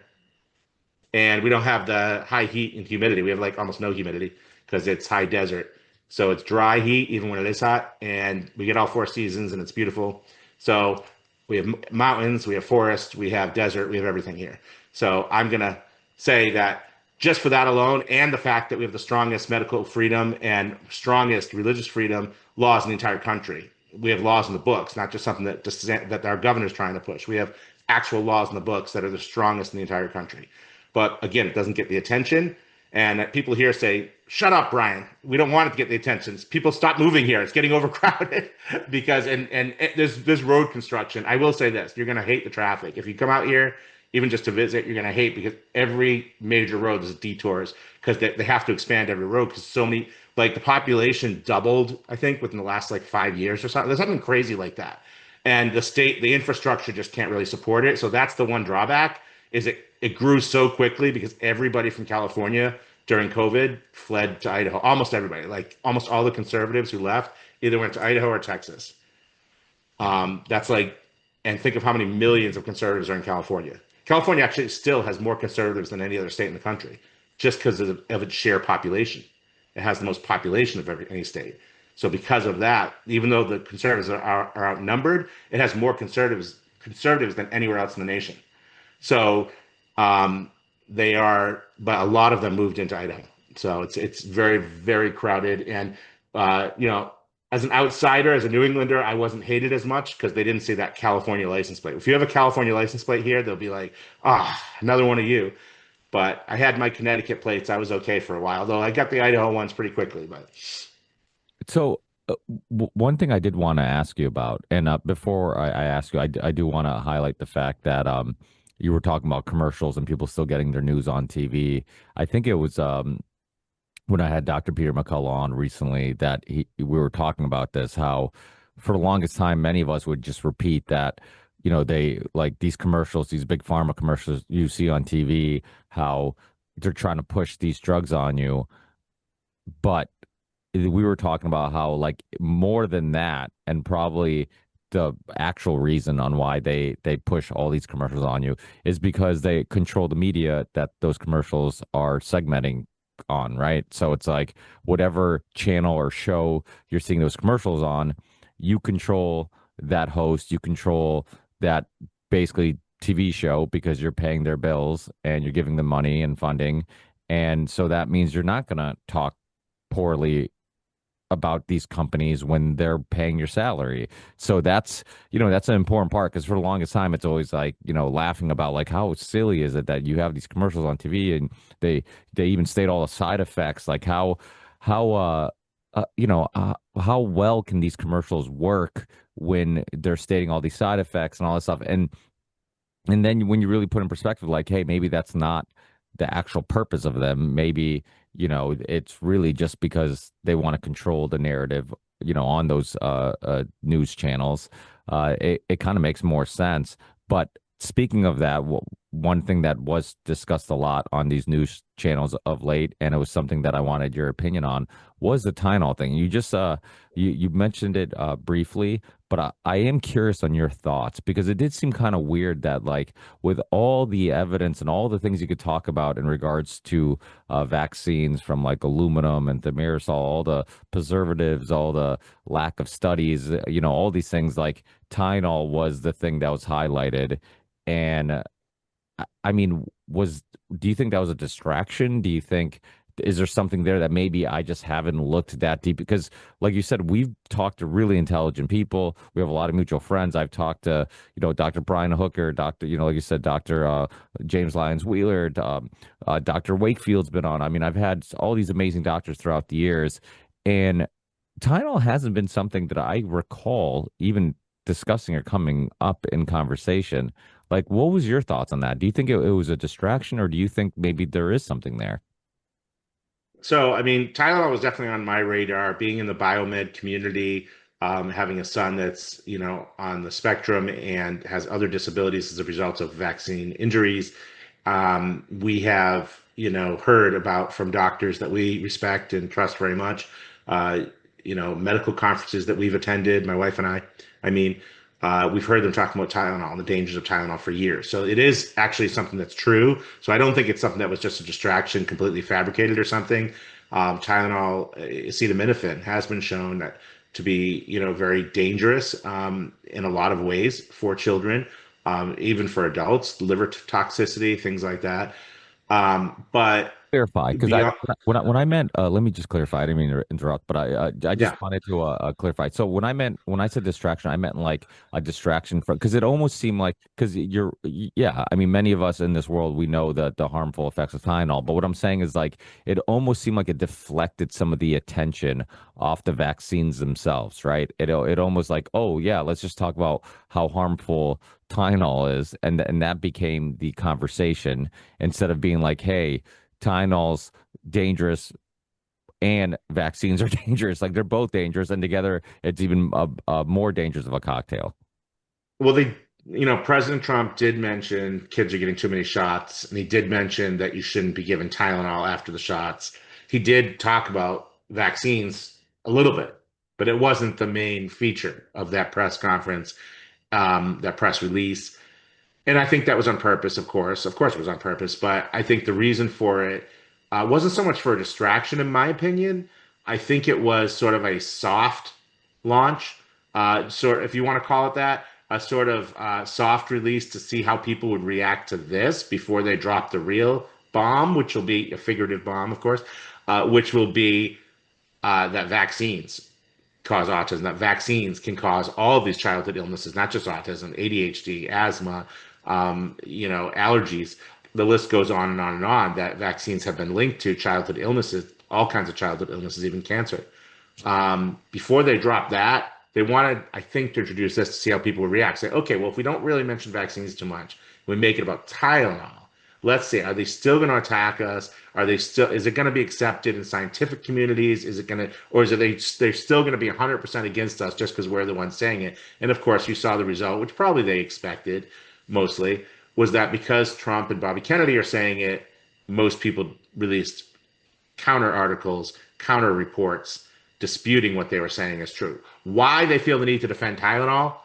and we don't have the high heat and humidity. We have like almost no humidity because it's high desert. So it's dry heat even when it is hot, and we get all four seasons, and it's beautiful. So we have mountains, we have forest, we have desert, we have everything here. So I'm gonna say that just for that alone, and the fact that we have the strongest medical freedom and strongest religious freedom laws in the entire country. We have laws in the books, not just something that our governor's trying to push. We have actual laws in the books that are the strongest in the entire country. But again, it doesn't get the attention. And people here say, "Shut up, Brian. We don't want it to get the attention. People stop moving here. It's getting overcrowded." Because there's road construction. I will say this: you're gonna hate the traffic if you come out here, even just to visit. You're gonna hate because every major road is detours because they have to expand every road because so many, like the population doubled, I think, within the last like 5 years or something. There's something crazy like that, and the infrastructure just can't really support it. So that's the one drawback. Is it grew so quickly because everybody from California during COVID fled to Idaho. Almost everybody, like almost all the conservatives who left, either went to Idaho or Texas. That's like, and think of how many millions of conservatives are in California. California actually still has more conservatives than any other state in the country, just because of its sheer population. It has the most population of any state. So because of that, even though the conservatives are outnumbered, it has more conservatives than anywhere else in the nation. So they are, but a lot of them moved into Idaho. So it's very, very crowded. And as an outsider, as a New Englander, I wasn't hated as much because they didn't see that California license plate. If you have a California license plate here, they'll be like, another one of you. But I had my Connecticut plates. I was okay for a while, though I got the Idaho ones pretty quickly. But So, one thing I did want to ask you about, and before I ask you, I do want to highlight the fact that you were talking about commercials and people still getting their news on TV. I think it was when I had Dr. Peter McCullough on recently that we were talking about this, how for the longest time, many of us would just repeat that, they like these commercials, these big pharma commercials you see on TV, how they're trying to push these drugs on you. But we were talking about how like more than that, and probably the actual reason on why they push all these commercials on you is because they control the media that those commercials are segmenting on, right? So it's like whatever channel or show you're seeing those commercials on, you control that host, you control that basically TV show because you're paying their bills and you're giving them money and funding. And so that means you're not going to talk poorly about these companies when they're paying your salary. So that's an important part because for the longest time, it's always like, laughing about like how silly is it that you have these commercials on TV and they even state all the side effects, like how well can these commercials work when they're stating all these side effects and all this stuff. And then when you really put in perspective, like, hey, maybe that's not the actual purpose of them. Maybe, it's really just because they want to control the narrative, on those news channels. It kind of makes more sense. But speaking of that, one thing that was discussed a lot on these news channels of late, and it was something that I wanted your opinion on, was the Tylenol thing. You just you mentioned it briefly, but I am curious on your thoughts because it did seem kind of weird that like with all the evidence and all the things you could talk about in regards to vaccines from like aluminum and thimerosal, all the preservatives, all the lack of studies, all these things, like Tylenol was the thing that was highlighted. And I mean, do you think that was a distraction? Do you think, is there something there that maybe I just haven't looked that deep? Because like you said, we've talked to really intelligent people. We have a lot of mutual friends. I've talked to, Dr. Brian Hooker, Dr., like you said, Dr. James Lyons Wheeler, Dr. Wakefield's been on. I mean, I've had all these amazing doctors throughout the years, and Tylenol hasn't been something that I recall even discussing or coming up in conversation. Like, what was your thoughts on that? Do you think it was a distraction, or do you think maybe there is something there? So, I mean, Tylenol was definitely on my radar. Being in the biomed community, having a son that's, on the spectrum and has other disabilities as a result of vaccine injuries. We have, heard about from doctors that we respect and trust very much, uh, medical conferences that we've attended, my wife and I mean, we've heard them talking about Tylenol and the dangers of Tylenol for years. So it is actually something that's true. So I don't think it's something that was just a distraction, completely fabricated or something. Tylenol, acetaminophen, has been shown to be, very dangerous in a lot of ways for children, even for adults, liver toxicity, things like that. But Clarify, because beyond, when I meant let me just clarify. I didn't mean to interrupt, but I yeah, just wanted to clarify. So when I said distraction, I meant like a distraction from, because it almost seemed like, because yeah, I mean, many of us in this world, we know the harmful effects of Tylenol, but what I'm saying is like it almost seemed like it deflected some of the attention off the vaccines themselves, right? It almost like, oh yeah, let's just talk about how harmful Tylenol is, and that became the conversation instead of being like, hey, Tylenol's dangerous and vaccines are dangerous. Like they're both dangerous, and together it's even more dangerous of a cocktail. well, President Trump did mention kids are getting too many shots, and he did mention that you shouldn't be given Tylenol after the shots. He did talk about vaccines a little bit, but it wasn't the main feature of that press conference, that press release. And I think that was on purpose, of course. Of course, it was on purpose. But I think the reason for it wasn't so much for a distraction, in my opinion. I think it was sort of a soft launch, if you want to call it that, a sort of soft release to see how people would react to this before they drop the real bomb, which will be a figurative bomb, of course, which will be that vaccines cause autism, that vaccines can cause all of these childhood illnesses, not just autism, ADHD, asthma, allergies. The list goes on and on and on, that vaccines have been linked to childhood illnesses, all kinds of childhood illnesses, even cancer. Before they drop that, they wanted, I think, to introduce this to see how people would react. Say, okay, well, if we don't really mention vaccines too much, we make it about Tylenol. Let's see, are they still going to attack us? Is it going to be accepted in scientific communities? Is it going to, or is it they're still going to be 100% against us just because we're the ones saying it? And of course, you saw the result, which probably they expected mostly, was that because Trump and Bobby Kennedy are saying it, most people released counter articles, counter reports, disputing what they were saying as true. Why they feel the need to defend Tylenol,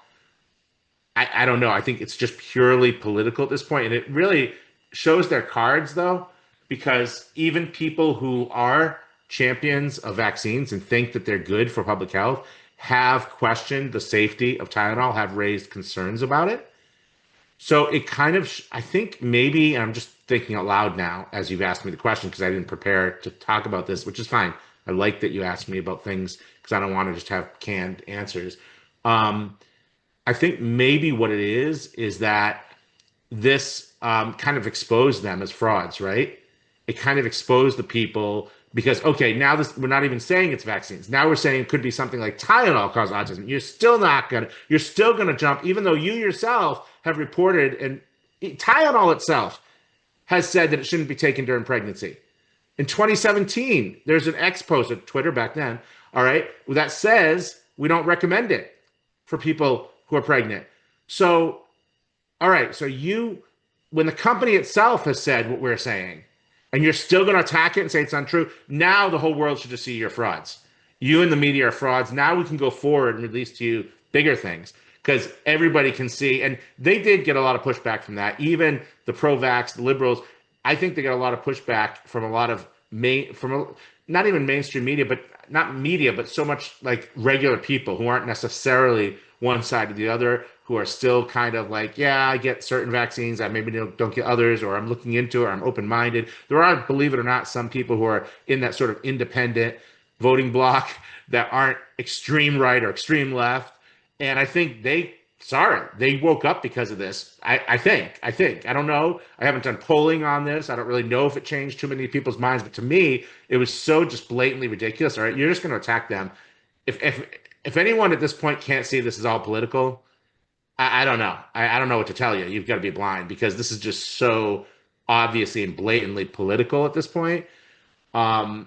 I don't know. I think it's just purely political at this point, and it really shows their cards, though, because even people who are champions of vaccines and think that they're good for public health have questioned the safety of Tylenol, have raised concerns about it. So it kind of, I think maybe, and I'm just thinking out loud now as you've asked me the question because I didn't prepare to talk about this, which is fine. I like that you asked me about things because I don't want to just have canned answers. I think maybe what it is that this kind of exposed them as frauds, right? It kind of exposed the people because, okay, now we're not even saying it's vaccines. Now we're saying it could be something like Tylenol cause autism. You're still gonna jump, even though you yourself have reported, and Tylenol itself has said that it shouldn't be taken during pregnancy. In 2017, there's an X post at Twitter back then, all right, that says we don't recommend it for people who are pregnant. So, all right, so when the company itself has said what we're saying, and you're still going to attack it and say it's untrue, now the whole world should just see you're frauds. You and the media are frauds. Now we can go forward and release to you bigger things because everybody can see. And they did get a lot of pushback from that. Even the pro-vax, the liberals, I think they got a lot of pushback from a lot of not even mainstream media, but not media, but so much like regular people who aren't necessarily one side or the other, who are still kind of like, yeah, I get certain vaccines, I maybe don't get others, or I'm looking into it, or I'm open-minded. There are, believe it or not, some people who are in that sort of independent voting bloc that aren't extreme right or extreme left. And I think they woke up because of this. I think. I don't know. I haven't done polling on this. I don't really know if it changed too many people's minds. But to me, it was so just blatantly ridiculous. All right, you're just going to attack them. If anyone at this point can't see this is all political, I don't know. I don't know what to tell you. You've got to be blind because this is just so obviously and blatantly political at this point.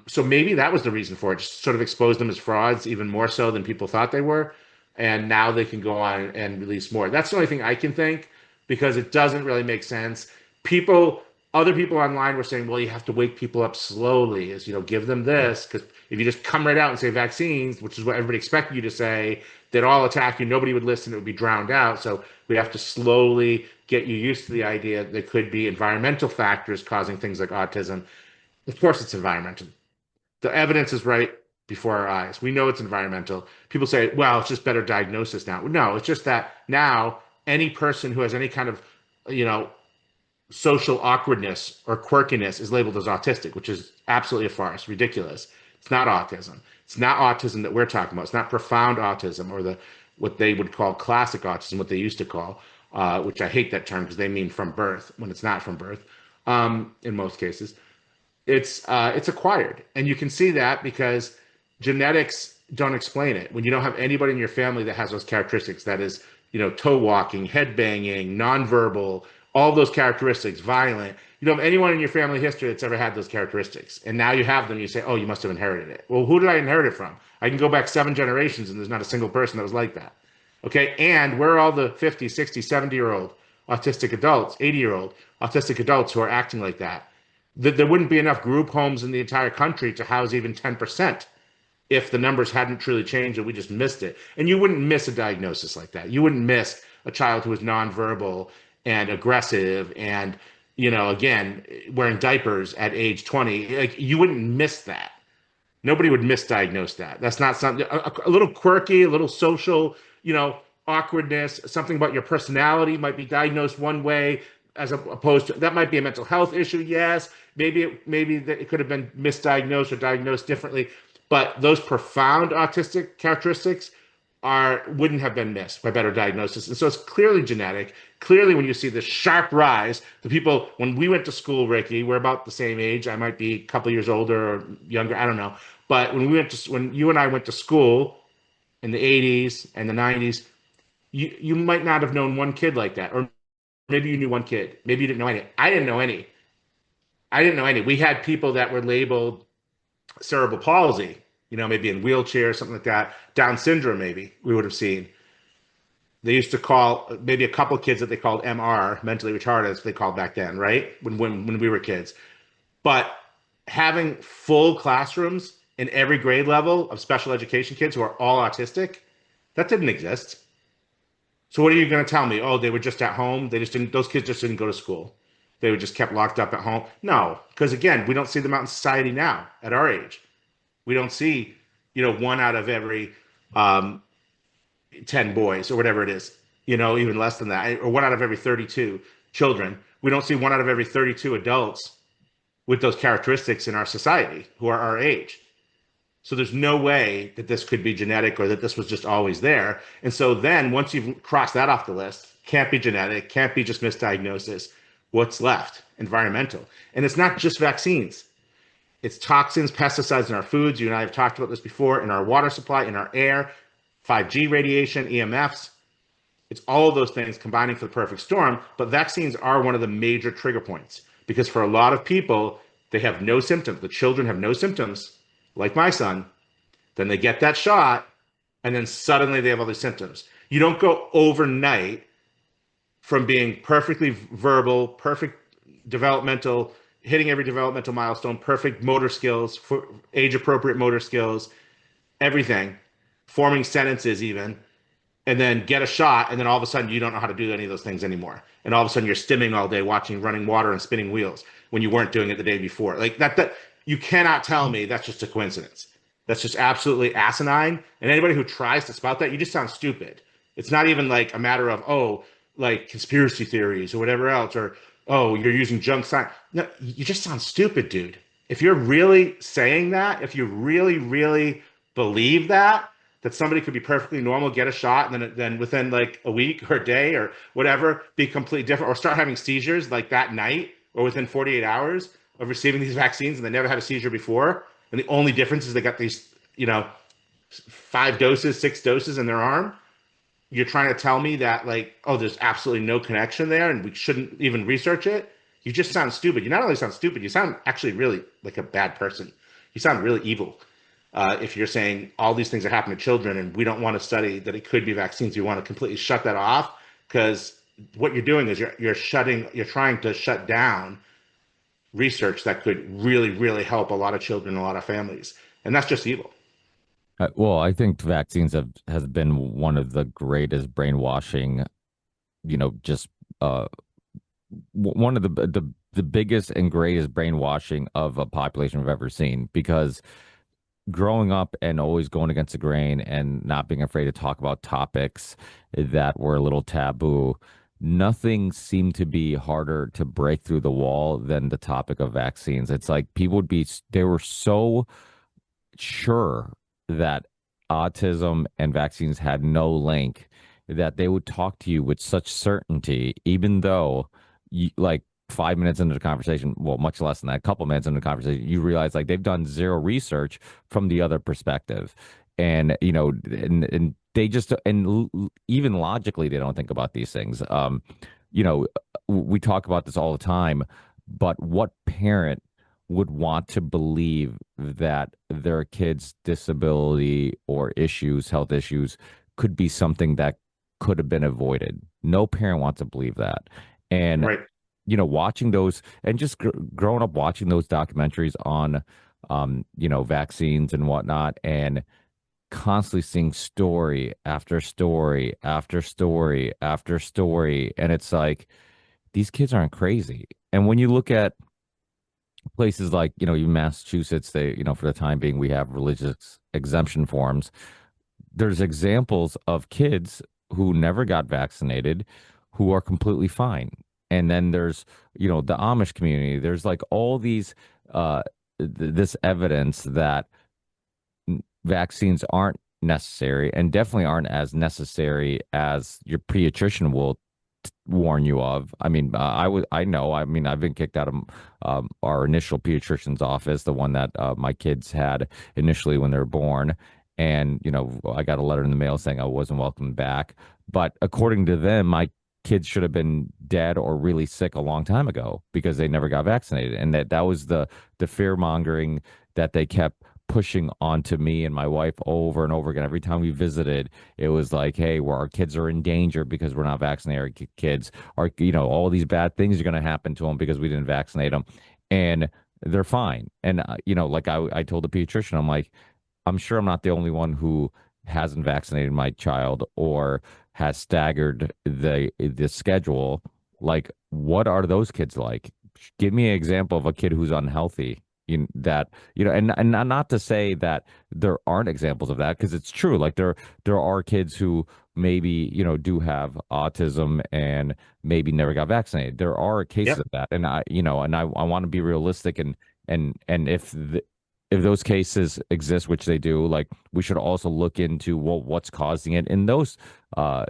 So maybe that was the reason for it, just sort of exposed them as frauds even more so than people thought they were. And now they can go on and release more. That's the only thing I can think, because it doesn't really make sense. People, other people online were saying, well, you have to wake people up slowly, as give them this, because if you just come right out and say vaccines, which is what everybody expected you to say, they'd all attack you. Nobody would listen. It would be drowned out. So we have to slowly get you used to the idea that there could be environmental factors causing things like autism. Of course, it's environmental. The evidence is right before our eyes. We know it's environmental. People say, well, it's just better diagnosis now. No, it's just that now any person who has any kind of, social awkwardness or quirkiness is labeled as autistic, which is absolutely a farce, ridiculous. It's not autism. It's not autism that we're talking about. It's not profound autism, or what they would call classic autism, what they used to call, which I hate that term because they mean from birth when it's not from birth, in most cases. It's acquired, and you can see that because genetics don't explain it. When you don't have anybody in your family that has those characteristics, that is, toe walking, head banging, nonverbal, all those characteristics, violent. You don't have anyone in your family history that's ever had those characteristics, and now you have them. You say, "Oh, you must have inherited it." Well, who did I inherit it from? I can go back 7 generations, and there's not a single person that was like that. Okay, and where are all the 50, 60, 70-year-old autistic adults, 80-year-old autistic adults who are acting like that? There wouldn't be enough group homes in the entire country to house even 10% if the numbers hadn't truly changed and we just missed it. And you wouldn't miss a diagnosis like that. You wouldn't miss a child who was nonverbal and aggressive and, again, wearing diapers at age 20. Like, you wouldn't miss that. Nobody would misdiagnose that. That's not something, a little quirky, a little social, awkwardness, something about your personality might be diagnosed one way as opposed to, that might be a mental health issue. Yes, maybe it could have been misdiagnosed or diagnosed differently, but those profound autistic characteristics wouldn't have been missed by better diagnosis. And so it's clearly genetic. Clearly, when you see this sharp rise, the people, when we went to school, Ricky, we're about the same age. I might be a couple years older or younger, I don't know. But when you and I went to school in the 80s and the 90s, you might not have known one kid like that. Or maybe you knew one kid. Maybe you didn't know any. I didn't know any. We had people that were labeled cerebral palsy, maybe in wheelchair, something like that. Down syndrome, maybe we would have seen. They used to call maybe a couple of kids that they called MR, mentally retarded, they called back then, right? When we were kids. But having full classrooms in every grade level of special education kids who are all autistic, that didn't exist. So what are you going to tell me? Oh, they were just at home. Those kids just didn't go to school. They were just kept locked up at home. No, because again, we don't see them out in society now at our age. We don't see, 1 out of every 10 boys or whatever it is, even less than that, or 1 out of every 32 children. We don't see 1 out of every 32 adults with those characteristics in our society who are our age. So there's no way that this could be genetic or that this was just always there. And so then once you've crossed that off the list, can't be genetic, can't be just misdiagnosis. What's left? Environmental. And it's not just vaccines. It's toxins, pesticides in our foods. You and I have talked about this before, in our water supply, in our air, 5G radiation, EMFs. It's all of those things combining for the perfect storm. But vaccines are one of the major trigger points because for a lot of people, they have no symptoms. The children have no symptoms, like my son. Then they get that shot, and then suddenly they have all these symptoms. You don't go overnight from being perfectly verbal, perfect developmental, hitting every developmental milestone, perfect motor skills, age-appropriate motor skills, everything, forming sentences even, and then get a shot, and then all of a sudden you don't know how to do any of those things anymore. And all of a sudden you're stimming all day, watching running water and spinning wheels when you weren't doing it the day before. Like that you cannot tell me that's just a coincidence. That's just absolutely asinine. And anybody who tries to spout that, you just sound stupid. It's not even like a matter of, like conspiracy theories or whatever else, or, you're using junk science. No, you just sound stupid, dude. If you're really saying that, if you really, really believe that somebody could be perfectly normal, get a shot, and then within like a week or a day or whatever, be completely different, or start having seizures like that night or within 48 hours of receiving these vaccines and they never had a seizure before. And the only difference is they got these, 5 doses, 6 doses in their arm. You're trying to tell me that there's absolutely no connection there and we shouldn't even research it. you just sound stupid. You not only sound stupid, you sound actually really like a bad person. You sound really evil. If you're saying all these things are happening to children and we don't want to study that it could be vaccines, you want to completely shut that off, because what you're doing is you're trying to shut down research that could really, really help a lot of children, a lot of families. And that's just evil. Well, I think vaccines has been one of the greatest brainwashing, just uh, one of the biggest and greatest brainwashing of a population we've ever seen. Because growing up and always going against the grain and not being afraid to talk about topics that were a little taboo, nothing seemed to be harder to break through the wall than the topic of vaccines. It's like they were so sure that autism and vaccines had no link, that they would talk to you with such certainty, even though like 5 minutes into the conversation, well, much less than that, a couple minutes into the conversation, you realize like they've done zero research from the other perspective. And, and they just, even logically, they don't think about these things. You know, we talk about this all the time, but what parent would want to believe that their kid's disability or issues, health issues, could be something that could have been avoided? No parent wants to believe that. And Right. watching those and just growing up watching those documentaries on, vaccines and whatnot, and constantly seeing story after story after story after story. And it's like, these kids aren't crazy. And when you look at places like, even Massachusetts, they, for the time being, we have religious exemption forms. There's examples of kids who never got vaccinated who are completely fine. And then there's, the Amish community. There's like all these, this evidence that vaccines aren't necessary, and definitely aren't as necessary as your pediatrician will warn you of. I mean, I've been kicked out of our initial pediatrician's office, the one that my kids had initially when they were born. And, I got a letter in the mail saying I wasn't welcome back. But according to them, my kids should have been dead or really sick a long time ago because they never got vaccinated. And that was the fear mongering that they kept pushing onto me and my wife over and over again. Every time we visited, it was like, hey, our kids are in danger because we're not vaccinating our kids. Or, all these bad things are going to happen to them because we didn't vaccinate them. And they're fine. And, like I told the pediatrician, I'm like, I'm sure I'm not the only one who hasn't vaccinated my child or has staggered the schedule. Like, what are those kids like? Give me an example of a kid who's unhealthy. And not to say that there aren't examples of that, because it's true. Like there are kids who maybe do have autism and maybe never got vaccinated. There are cases Yep. of that, and I want to be realistic, and if those cases exist, which they do, like we should also look into what's causing it in those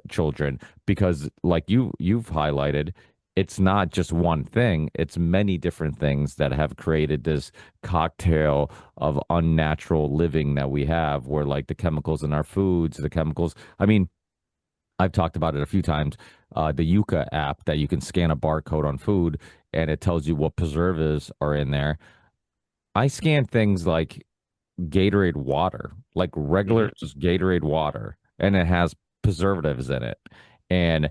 children, because like you've highlighted, it's not just one thing, it's many different things that have created this cocktail of unnatural living that we have, where like the chemicals in our foods, the chemicals, I mean, I've talked about it a few times, the Yuka app that you can scan a barcode on food and it tells you what preservatives are in there. I scan things like Gatorade water, like regular Hmm. just Gatorade water, and it has preservatives in it, and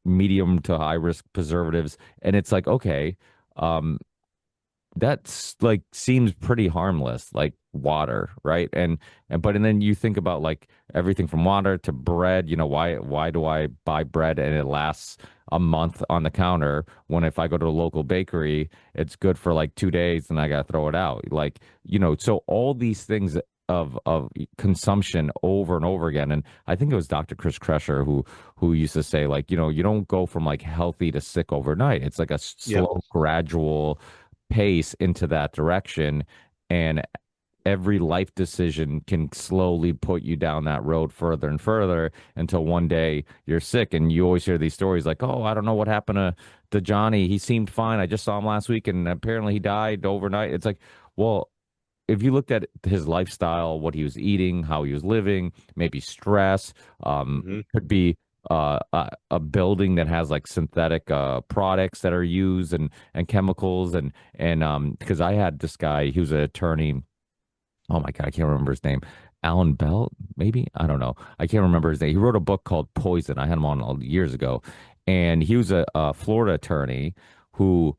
medium to high risk preservatives, and it's like, okay, um, that's like seems pretty harmless, like water, right? And then you think about like everything from water to bread. Why do I buy bread and it lasts a month on the counter, when if I go to a local bakery, it's good for like 2 days and I gotta throw it out? Like, so all these things of consumption over and over again. And I think it was Dr. Chris Kresher who used to say, like, you don't go from like healthy to sick overnight. It's like a Yep. slow, gradual pace into that direction. And every life decision can slowly put you down that road further and further until one day you're sick. And you always hear these stories like, oh, I don't know what happened to Johnny. He seemed fine. I just saw him last week and apparently he died overnight. It's like, well, if you looked at his lifestyle, what he was eating, how he was living, maybe stress, Hmm. could be a building that has like synthetic products that are used and chemicals and because I had this guy, he was an attorney. Oh my God, I can't remember his name. Alan Bell, maybe? I don't know. I can't remember his name. He wrote a book called Poison. I had him on years ago. And he was a Florida attorney who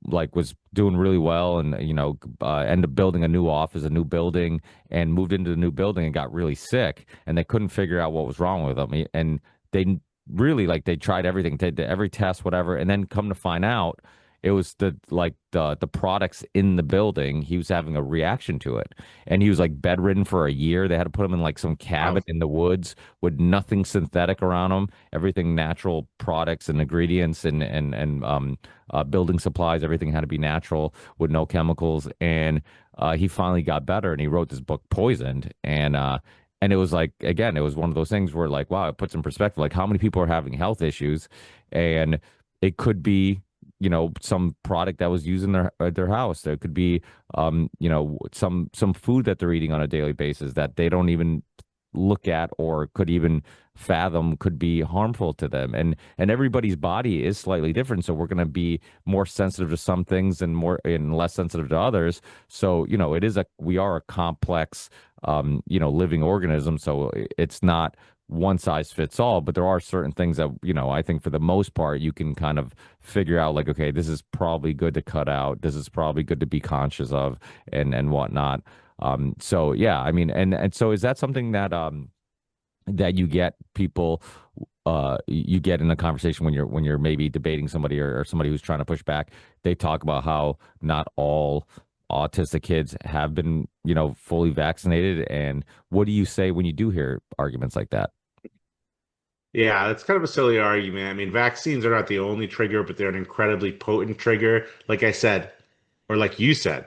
like was doing really well and ended up building a new office, a new building, and moved into the new building and got really sick. And they couldn't figure out what was wrong with him. And they really like they tried everything, they did every test, whatever, and then come to find out it was the products in the building. He was having a reaction to it, and he was like bedridden for a year. They had to put him in like some cabin Wow. in the woods with nothing synthetic around him, everything natural products and ingredients and building supplies. Everything had to be natural with no chemicals. And he finally got better, and he wrote this book, Poisoned, and it was like, again, it was one of those things where like, wow, it puts in perspective, like how many people are having health issues, and it could be, some product that was used in their house. There could be, some food that they're eating on a daily basis that they don't even look at or could even fathom could be harmful to them. And everybody's body is slightly different, so we're going to be more sensitive to some things and less sensitive to others. So, we are a complex living organism, so it's not one size fits all, but there are certain things that, I think for the most part, you can kind of figure out like, okay, this is probably good to cut out. This is probably good to be conscious of and whatnot. So yeah, I mean, and so is that something that you get people you get in a conversation when you're maybe debating somebody or somebody who's trying to push back? They talk about how not all autistic kids have been, fully vaccinated. And what do you say when you do hear arguments like that? Yeah, that's kind of a silly argument. I mean, vaccines are not the only trigger, but they're an incredibly potent trigger. Like I said, or like you said,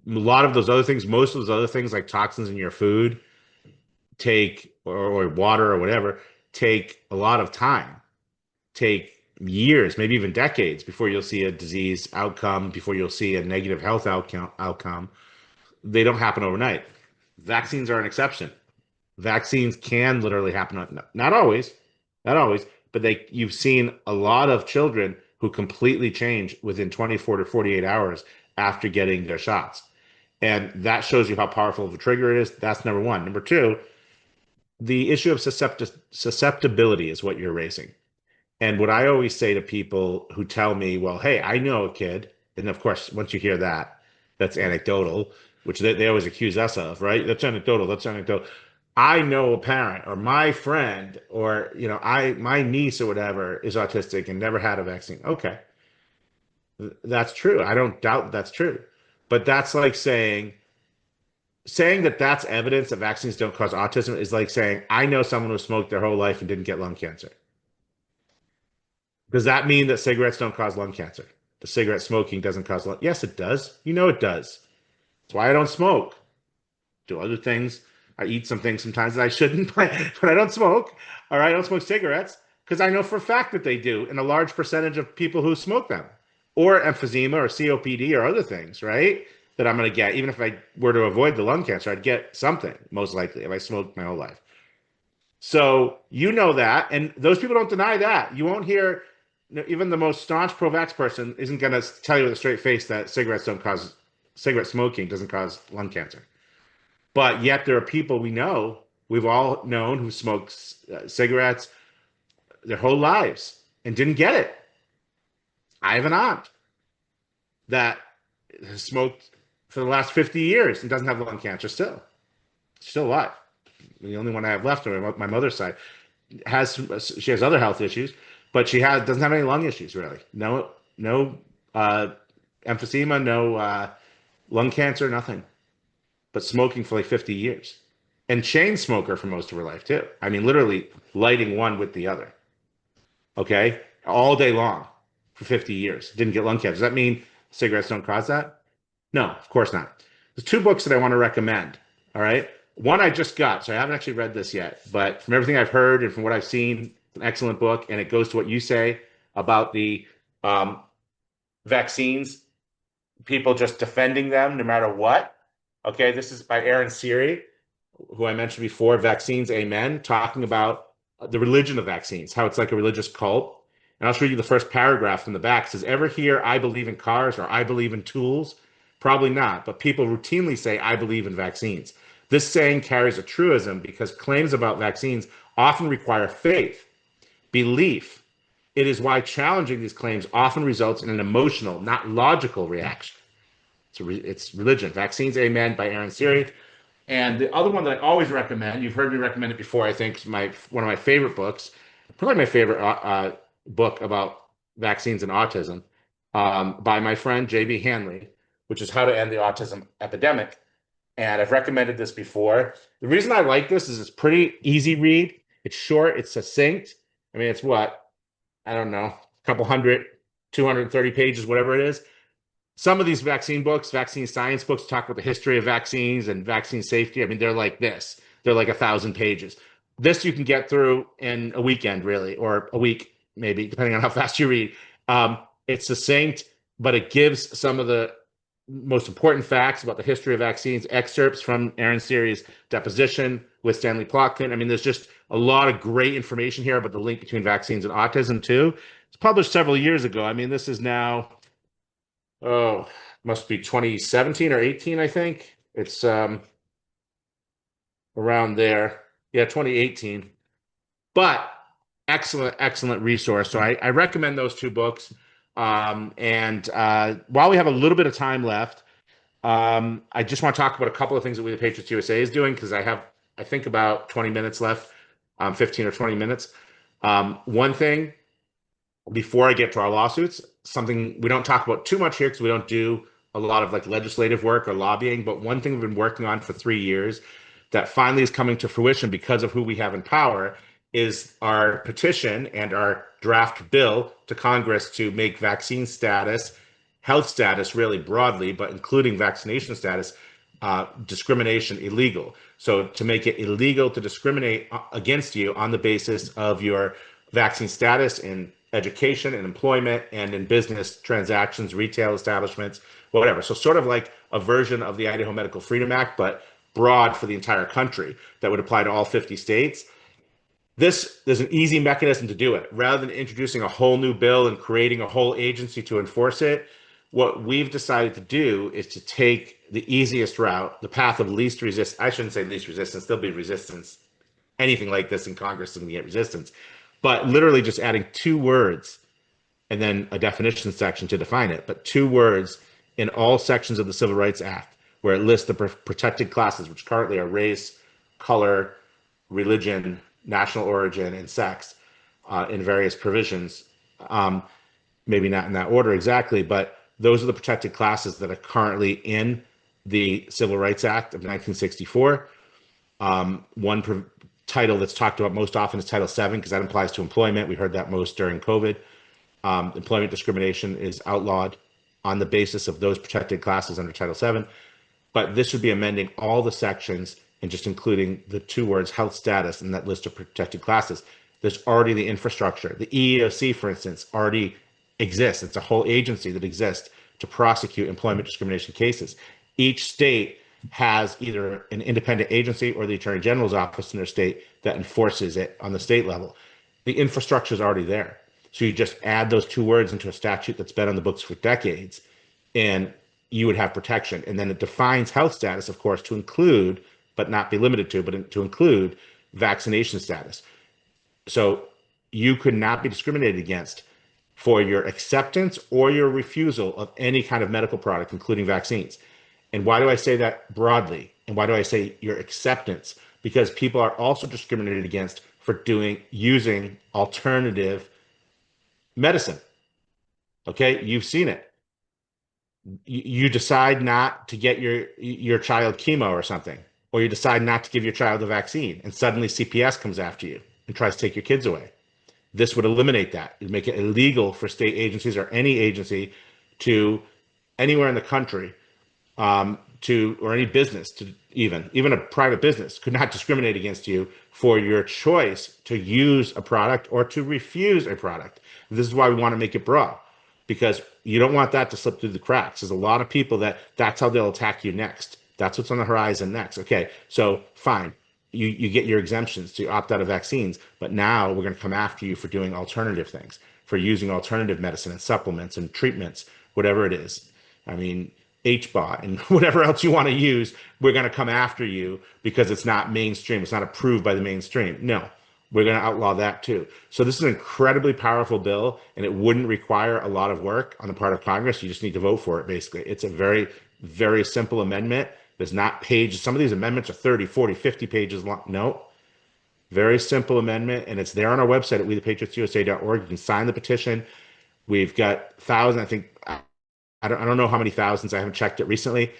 a lot of those other things, most of those other things like toxins in your food take, or water or whatever, take a lot of time, take years, maybe even decades before you'll see a disease outcome, before you'll see a negative health outcome. They don't happen overnight. Vaccines are an exception. Vaccines can literally happen, not always, not always, but you've seen a lot of children who completely change within 24 to 48 hours after getting their shots. And that shows you how powerful of a trigger it is. That's number one. Number two, the issue of susceptibility is what you're raising. And what I always say to people who tell me, well, hey, I know a kid, and of course, once you hear that, that's anecdotal, which they always accuse us of, right? That's anecdotal. That's anecdotal. I know a parent or my friend or my niece or whatever is autistic and never had a vaccine. Okay, that's true. I don't doubt that's true. But that's like saying that that's evidence that vaccines don't cause autism is like saying I know someone who smoked their whole life and didn't get lung cancer. Does that mean that cigarettes don't cause lung cancer? The cigarette smoking doesn't cause lung. Yes, it does. You know it does. That's why I don't smoke. Do other things. I eat some things sometimes that I shouldn't, but I don't smoke. All right, I don't smoke cigarettes because I know for a fact that they do in a large percentage of people who smoke them, or emphysema or COPD or other things, right? That I'm going to get. Even if I were to avoid the lung cancer, I'd get something most likely if I smoked my whole life. So you know that, and those people don't deny that. You won't hear even the most staunch pro-vax person isn't going to tell you with a straight face that cigarette smoking doesn't cause lung cancer. But yet there are people we've all known who smoked cigarettes their whole lives and didn't get it. I have an aunt that has smoked for the last 50 years and doesn't have lung cancer still. She's still alive. The only one I have left on my mother's side she has other health issues, but doesn't have any lung issues really. No emphysema, no lung cancer, nothing. But smoking for like 50 years. And chain smoker for most of her life too. I mean, literally lighting one with the other. Okay? All day long for 50 years. Didn't get lung cancer. Does that mean cigarettes don't cause that? No, of course not. There's two books that I want to recommend. All right. One I just got, so I haven't actually read this yet, but from everything I've heard and from what I've seen, it's an excellent book, and it goes to what you say about the vaccines, people just defending them no matter what. Okay, this is by Aaron Siri, who I mentioned before, Vaccines Amen, talking about the religion of vaccines, how it's like a religious cult. And I'll show you the first paragraph from the back. It says, ever hear I believe in cars or I believe in tools? Probably not, but people routinely say I believe in vaccines. This saying carries a truism because claims about vaccines often require faith, belief. It is why challenging these claims often results in an emotional, not logical reaction. It's religion. Vaccines, Amen by Aaron Siri. And the other one that I always recommend, you've heard me recommend it before, I think, is one of my favorite books, probably my favorite book about vaccines and autism, by my friend J.B. Hanley, which is How to End the Autism Epidemic. And I've recommended this before. The reason I like this is it's pretty easy read. It's short, it's succinct. I mean, it's what? I don't know, a couple hundred, 230 pages, whatever it is. Some of these vaccine books, vaccine science books, talk about the history of vaccines and vaccine safety. I mean, they're like this. They're like 1,000 pages. This you can get through in a weekend, really, or a week, maybe, depending on how fast you read. It's succinct, but it gives some of the most important facts about the history of vaccines, excerpts from Aaron Siri's deposition with Stanley Plotkin. I mean, there's just a lot of great information here about the link between vaccines and autism, too. It's published several years ago. I mean, this is now, must be 2017 or 18, I think. It's around there. Yeah, 2018. But excellent resource. So I recommend those two books. While we have a little bit of time left, I just want to talk about a couple of things that We The Patriots USA is doing, because I think about 20 minutes left, 15 or 20 minutes. One thing, before I get to our lawsuits, something we don't talk about too much here because we don't do a lot of like legislative work or lobbying, but one thing we've been working on for 3 years that finally is coming to fruition because of who we have in power is our petition and our draft bill to Congress to make vaccine status, health status really broadly, but including vaccination status, discrimination illegal. So to make it illegal to discriminate against you on the basis of your vaccine status in education and employment and in business transactions, retail establishments, whatever. So sort of like a version of the Idaho Medical Freedom Act, but broad for the entire country that would apply to all 50 states. There's an easy mechanism to do it. Rather than introducing a whole new bill and creating a whole agency to enforce it, what we've decided to do is to take the easiest route, the path of least resistance. I shouldn't say least resistance. There'll be resistance. Anything like this in Congress is going to get resistance. But literally just adding 2 words and then a definition section to define it, but 2 words in all sections of the Civil Rights Act, where it lists the protected classes, which currently are race, color, religion, national origin, and sex, in various provisions. Maybe not in that order exactly, but those are the protected classes that are currently in the Civil Rights Act of 1964. One title that's talked about most often is Title VII, because that applies to employment. We heard that most during COVID. Employment discrimination is outlawed on the basis of those protected classes under Title VII. But this would be amending all the sections and just including the 2 words health status in that list of protected classes. There's already the infrastructure. The EEOC, for instance, already exists. It's a whole agency that exists to prosecute employment discrimination cases. Each state has either an independent agency or the Attorney General's office in their state that enforces it on the state level. The infrastructure is already there. So you just add those 2 words into a statute that's been on the books for decades, and you would have protection. And then it defines health status, of course, to include, but not be limited to, but to include vaccination status. So you could not be discriminated against for your acceptance or your refusal of any kind of medical product, including vaccines. And why do I say that broadly? And why do I say your acceptance? Because people are also discriminated against for using alternative medicine. Okay, you've seen it. You decide not to get your child chemo or something, or you decide not to give your child a vaccine, and suddenly CPS comes after you and tries to take your kids away. This would eliminate that. It would make it illegal for state agencies or any agency to anywhere in the country or any business to even a private business could not discriminate against you for your choice to use a product or to refuse a product. This is why we want to make it broad, because you don't want that to slip through the cracks. There's a lot of people that's how they'll attack you next. That's what's on the horizon next. Okay, so fine. you get your exemptions to opt out of vaccines, but now we're going to come after you for doing alternative things, for using alternative medicine and supplements and treatments, whatever it is. I mean, HBOT and whatever else you want to use, we're going to come after you because it's not mainstream. It's not approved by the mainstream. No, we're going to outlaw that too. So this is an incredibly powerful bill, and it wouldn't require a lot of work on the part of Congress. You just need to vote for it, basically. It's a very, very simple amendment. There's not pages. Some of these amendments are 30, 40, 50 pages long. No, very simple amendment, and it's there on our website at wethepatriotsusa.org. You can sign the petition. We've got thousands, I think, I don't know how many thousands. I haven't checked it recently.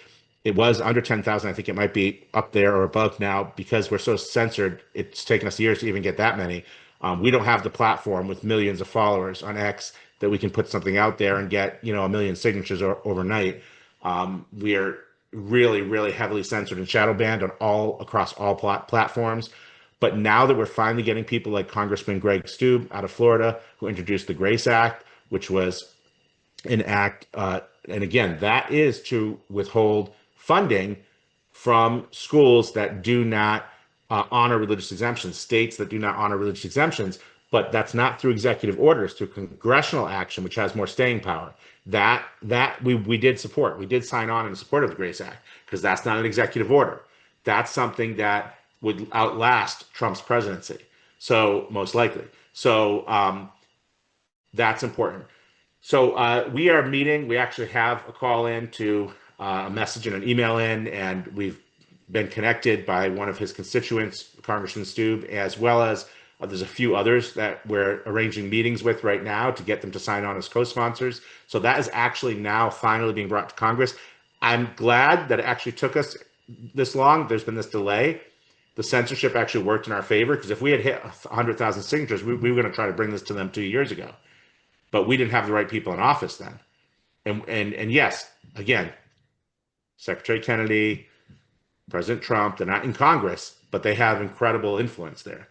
It was under 10,000. I think it might be up there or above now because we're so censored. It's taken us years to even get that many. We don't have the platform with millions of followers on X that we can put something out there and get, a million signatures overnight. We are really, really heavily censored and shadow banned across all platforms. But now that we're finally getting people like Congressman Greg Stube out of Florida, who introduced the GRACE Act, which was an act, and again, that is to withhold funding from schools that do not honor religious exemptions, states that do not honor religious exemptions, but that's not through executive orders, through congressional action, which has more staying power. That we did support. We did sign on in support of the GRACE Act because that's not an executive order. That's something that would outlast Trump's presidency. So most likely. So that's important. So we are meeting. We actually have a call in to a message and an email in, and we've been connected by one of his constituents, Congressman Stube, as well as there's a few others that we're arranging meetings with right now to get them to sign on as co-sponsors. So that is actually now finally being brought to Congress. I'm glad that it actually took us this long. There's been this delay. The censorship actually worked in our favor because if we had hit 100,000 signatures, we were going to try to bring this to them 2 years ago. But we didn't have the right people in office then. And yes, again, Secretary Kennedy, President Trump, they're not in Congress, but they have incredible influence there.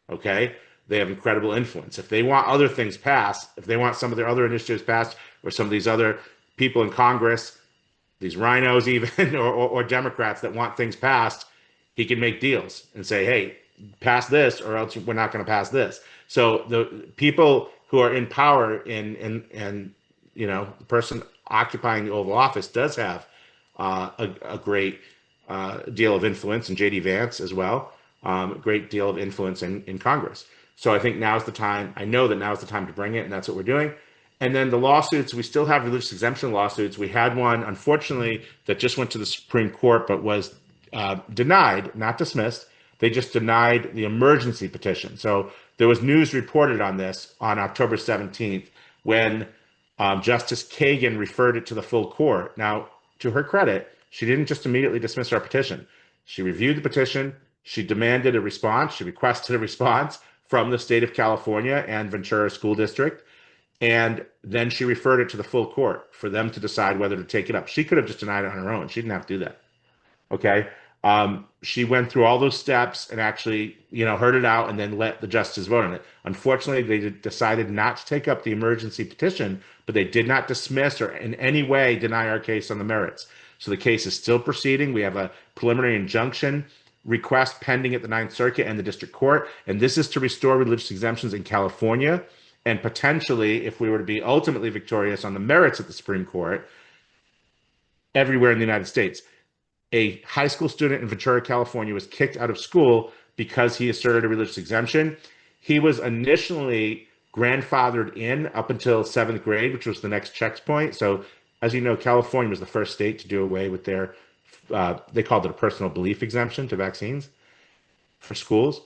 Okay? They have incredible influence. If they want other things passed, if they want some of their other initiatives passed, or some of these other people in Congress, these rhinos even, or Democrats that want things passed, he can make deals and say, hey, pass this or else we're not going to pass this. So the people who are in power and the person occupying the Oval Office does have a great deal of influence, and J.D. Vance as well, a great deal of influence in Congress. So I think now's the time. I know that now's the time to bring it, and that's what we're doing. And then the lawsuits, we still have religious exemption lawsuits. We had one, unfortunately, that just went to the Supreme Court, but was denied, not dismissed. They just denied the emergency petition. So there was news reported on this on October 17th when Justice Kagan referred it to the full court. Now, to her credit, she didn't just immediately dismiss our petition. She reviewed the petition. She demanded a response. She requested a response from the state of California and Ventura School District. And then she referred it to the full court for them to decide whether to take it up. She could have just denied it on her own. She didn't have to do that. Okay. She went through all those steps and actually, heard it out and then let the justices vote on it. Unfortunately, they decided not to take up the emergency petition, but they did not dismiss or in any way deny our case on the merits. So the case is still proceeding. We have a preliminary injunction request pending at the Ninth Circuit and the District Court. And this is to restore religious exemptions in California. And potentially, if we were to be ultimately victorious on the merits at the Supreme Court, everywhere in the United States. A high school student in Ventura, California was kicked out of school because he asserted a religious exemption. He was initially grandfathered in up until 7th grade, which was the next checkpoint. So as you know, California was the first state to do away with their, they called it a personal belief exemption to vaccines for schools.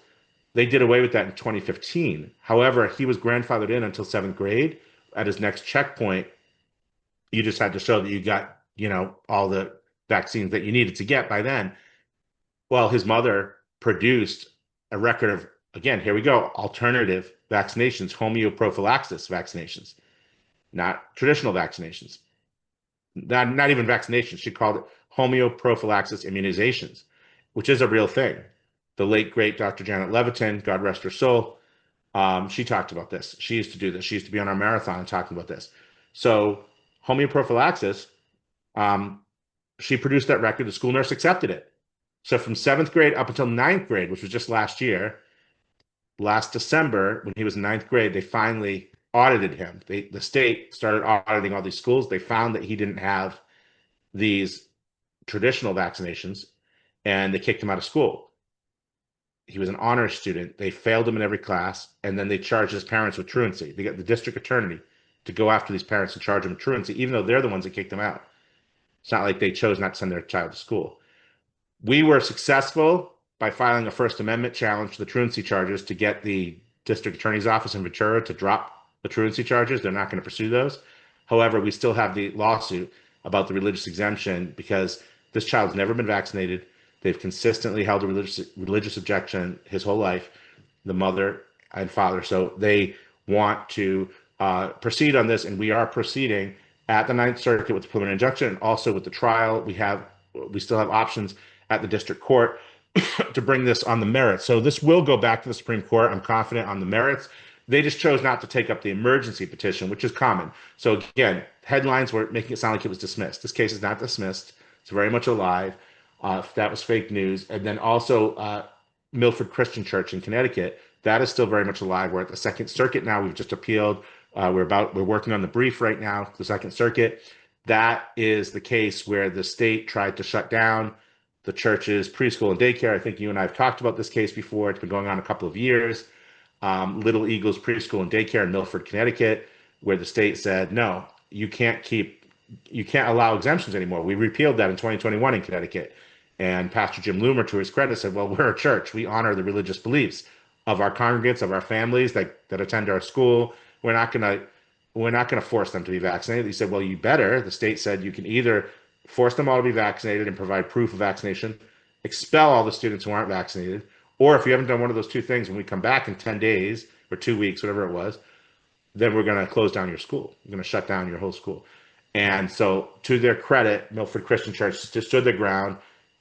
They did away with that in 2015. However, he was grandfathered in until 7th grade. At his next checkpoint, you just had to show that you got, all the vaccines that you needed to get by then. Well, his mother produced a record of, again, here we go, alternative vaccinations, homeoprophylaxis vaccinations, not traditional vaccinations, not even vaccinations. She called it homeoprophylaxis immunizations, which is a real thing. The late, great Dr. Janet Levitin, God rest her soul, she talked about this. She used to do this. She used to be on our marathon and talking about this. So homeoprophylaxis, she produced that record. The school nurse accepted it. So from seventh grade up until ninth grade, which was just last year, last December, when he was in ninth grade, they finally audited him. The state started auditing all these schools. They found that he didn't have these traditional vaccinations, and they kicked him out of school. He was an honors student. They failed him in every class, and then they charged his parents with truancy. They got the district attorney to go after these parents and charge them with truancy, even though they're the ones that kicked him out. It's not like they chose not to send their child to school. We were successful by filing a First Amendment challenge to the truancy charges to get the district attorney's office in Ventura to drop the truancy charges. They're not going to pursue those. However, we still have the lawsuit about the religious exemption because this child's never been vaccinated. They've consistently held a religious objection his whole life, the mother and father. So they want to proceed on this, and we are proceeding at the Ninth Circuit with the preliminary injunction and also with the trial. We still have options at the district court to bring this on the merits. So this will go back to the Supreme Court. I'm confident on the merits. They just chose not to take up the emergency petition, which is common. So again, headlines were making it sound like it was dismissed. This case is not dismissed. It's very much alive. That was fake news. And then also Milford Christian Church in Connecticut, that is still very much alive. We're at the Second Circuit now. We've just appealed. We're working on the brief right now, the Second Circuit. That is the case where the state tried to shut down the church's preschool and daycare. I think you and I have talked about this case before. It's been going on a couple of years. Little Eagles Preschool and Daycare in Milford, Connecticut, where the state said, no, you can't allow exemptions anymore. We repealed that in 2021 in Connecticut. And Pastor Jim Loomer, to his credit, said, well, we're a church. We honor the religious beliefs of our congregants, of our families that attend our school. We're not going to force them to be vaccinated. He said, well, you better. The state said you can either force them all to be vaccinated and provide proof of vaccination, expel all the students who aren't vaccinated, or if you haven't done one of those two things, when we come back in 10 days or 2 weeks, whatever it was, then we're going to close down your school. We're going to shut down your whole school. And so to their credit, Milford Christian Church just stood their ground.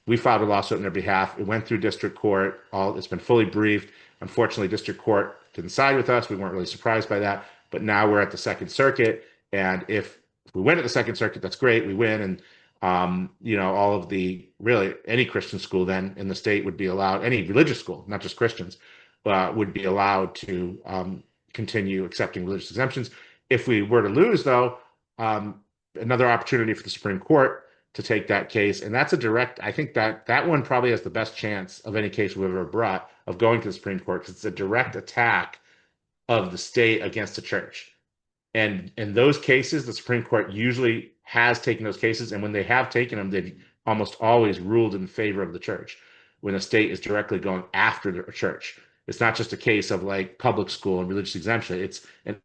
We filed a lawsuit on their behalf. It went through district court. It's been fully briefed. Unfortunately, district court didn't side with us. We weren't really surprised by that. But now we're at the Second Circuit. And if we win at the Second Circuit, that's great. We win. And all of any Christian school then in the state would be allowed, any religious school, not just Christians, would be allowed to continue accepting religious exemptions. If we were to lose, though, another opportunity for the Supreme Court to take that case. And that's I think that one probably has the best chance of any case we've ever brought of going to the Supreme Court because it's a direct attack of the state against the church. And in those cases, the Supreme Court usually has taken those cases. And when they have taken them, they've almost always ruled in favor of the church when the state is directly going after the church. It's not just a case of like public school and religious exemption. It's an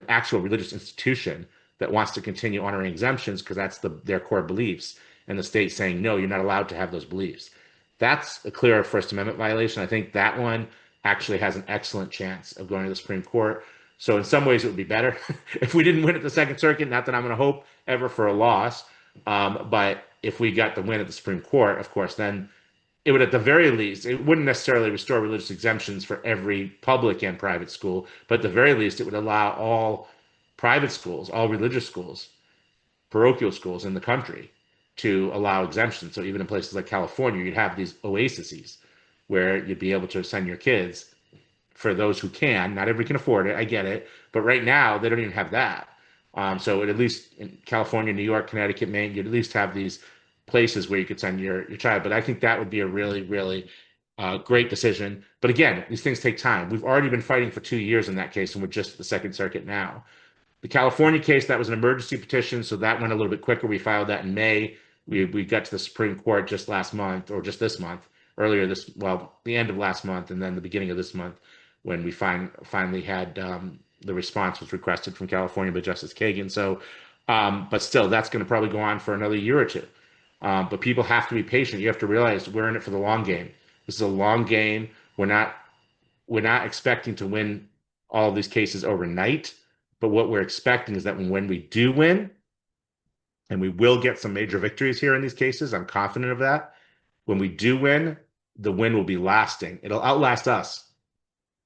actual religious institution that wants to continue honoring exemptions because that's their core beliefs. And the state saying, no, you're not allowed to have those beliefs. That's a clear First Amendment violation. I think that one actually has an excellent chance of going to the Supreme Court. So in some ways, it would be better if we didn't win at the Second Circuit. Not that I'm going to hope ever for a loss. But if we got the win at the Supreme Court, of course, then it would at the very least, it wouldn't necessarily restore religious exemptions for every public and private school. But at the very least, it would allow all private schools, all religious schools, parochial schools in the country to allow exemptions. So even in places like California, you'd have these oases where you'd be able to send your kids for those who can. Not everybody can afford it. I get it. But right now, they don't even have that. So at least in California, New York, Connecticut, Maine, you'd at least have these places where you could send your child. But I think that would be a really, really great decision. But again, these things take time. We've already been fighting for 2 years in that case, and we're just at the Second Circuit now. The California case, that was an emergency petition, so that went a little bit quicker. We filed that in May. We got to the Supreme Court just last month, or just this month, the end of last month, and then the beginning of this month, when we finally had the response was requested from California by Justice Kagan. So, but still, that's going to probably go on for another year or two. But people have to be patient. You have to realize we're in it for the long game. This is a long game. We're not expecting to win all of these cases overnight. But what we're expecting is that when we do win, and we will get some major victories here in these cases, I'm confident of that. When we do win, the win will be lasting. It'll outlast us.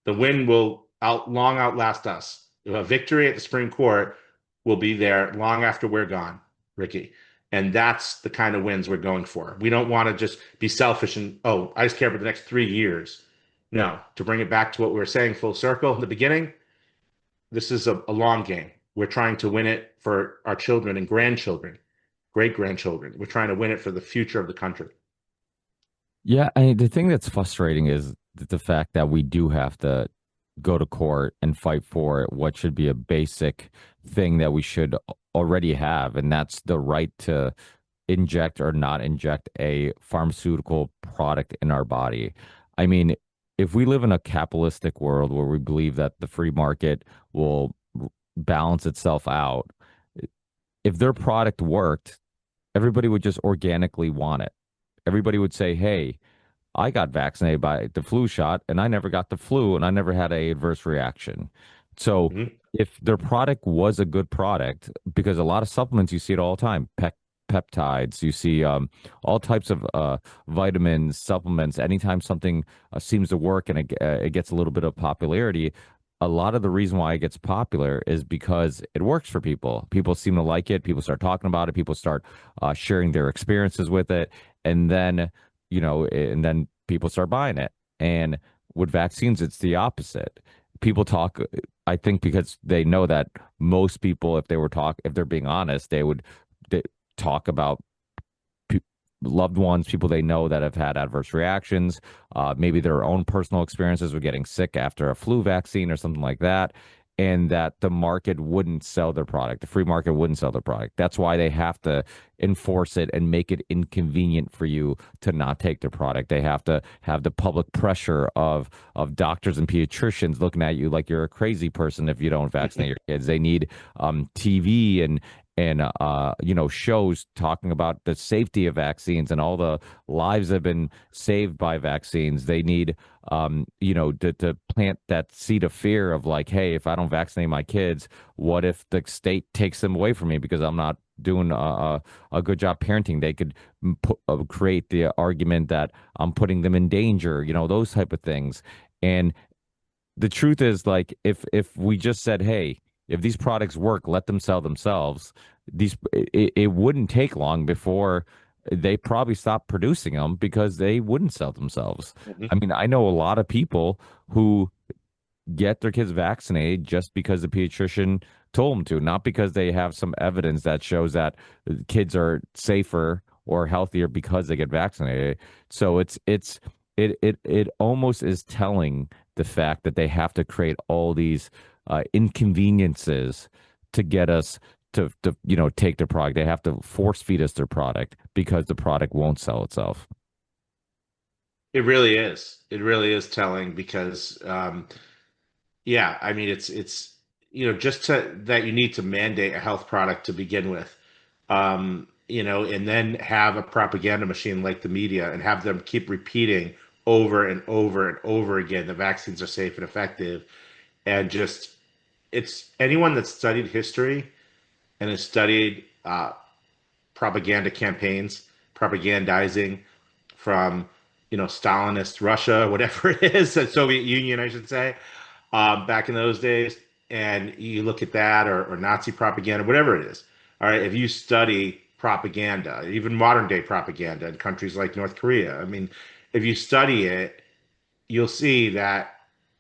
The win will long outlast us. A victory at the Supreme Court will be there long after we're gone, Ricky. And that's the kind of wins we're going for. We don't want to just be selfish and, oh, I just care about the next 3 years. No, to bring it back to what we were saying full circle in the beginning, this is a long game. We're trying to win it for our children and grandchildren, great grandchildren. We're trying to win it for the future of the country. Yeah, the thing that's frustrating is the fact that we do have to go to court and fight for what should be a basic thing that we should already have, and that's the right to inject or not inject a pharmaceutical product in our body. I mean, if we live in a capitalistic world where we believe that the free market will balance itself out, if their product worked, everybody would just organically want it. Everybody would say, hey, I got vaccinated by the flu shot and I never got the flu and I never had an adverse reaction. So Mhm. if their product was a good product, because a lot of supplements, you see it all the time, peptides, you see all types of vitamins, supplements, anytime something seems to work and it gets a little bit of popularity, a lot of the reason why it gets popular is because it works for people. People seem to like it. People start talking about it. People start sharing their experiences with it. And then, and then people start buying it. And with vaccines, it's the opposite. People talk, I think, because they know that most people, if they're being honest, they talk about loved ones, people they know that have had adverse reactions, maybe their own personal experiences with getting sick after a flu vaccine or something like that, and that the market wouldn't sell their product. The free market wouldn't sell their product. That's why they have to enforce it and make it inconvenient for you to not take their product. They have to have the public pressure of doctors and pediatricians looking at you like you're a crazy person if you don't vaccinate your kids. They need TV and shows talking about the safety of vaccines and all the lives that have been saved by vaccines. They need to plant that seed of fear of like, hey, if I don't vaccinate my kids, what if the state takes them away from me because I'm not doing a good job parenting? They could create the argument that I'm putting them in danger, those type of things. And the truth is, like, if we just said, hey, if these products work, let them sell themselves, it wouldn't take long before they probably stop producing them because they wouldn't sell themselves. Mhm. I mean, I know a lot of people who get their kids vaccinated just because the pediatrician told them to, not because they have some evidence that shows that kids are safer or healthier because they get vaccinated. So it almost is telling the fact that they have to create all these inconveniences to get us to take their product. They have to force feed us their product because the product won't sell itself. It really is. It really is telling because, yeah, I mean, it's just that you need to mandate a health product to begin with, and then have a propaganda machine like the media and have them keep repeating over and over and over again the vaccines are safe and effective, and just it's anyone that's studied history and has studied propaganda campaigns, propagandizing from Stalinist Russia, whatever it is, the Soviet Union, I should say, back in those days, and you look at that or Nazi propaganda, whatever it is. All right, if you study propaganda, even modern day propaganda in countries like North Korea, I mean, if you study it, you'll see that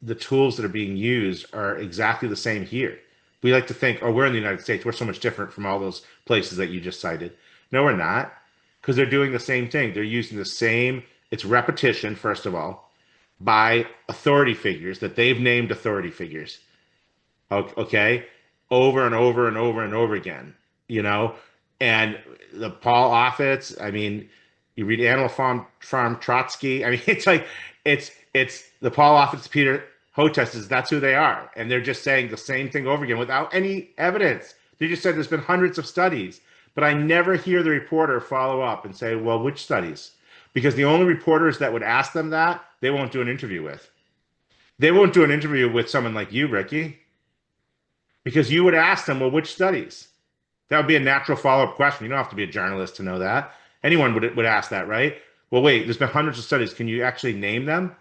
the tools that are being used are exactly the same here. We like to think, oh, we're in the United States. We're so much different from all those places that you just cited. No, we're not, because they're doing the same thing. They're using the same, it's repetition, first of all, by authority figures that they've named authority figures. Okay, over and over and over and over again, you know. And the Paul Offits, I mean, you read Animal Farm Trotsky. I mean, it's like it's the Paul Offits, Peter Hotesses. That's who they are, and they're just saying the same thing over again without any evidence. They just said there's been hundreds of studies, but I never hear the reporter follow up and say, "Well, which studies?" Because the only reporters that would ask them that, they won't do an interview with. They won't do an interview with someone like you, Ricky, because you would ask them, well, which studies? That would be a natural follow-up question. You don't have to be a journalist to know that. Anyone would ask that, right? Well, wait, there's been hundreds of studies. Can you actually name them?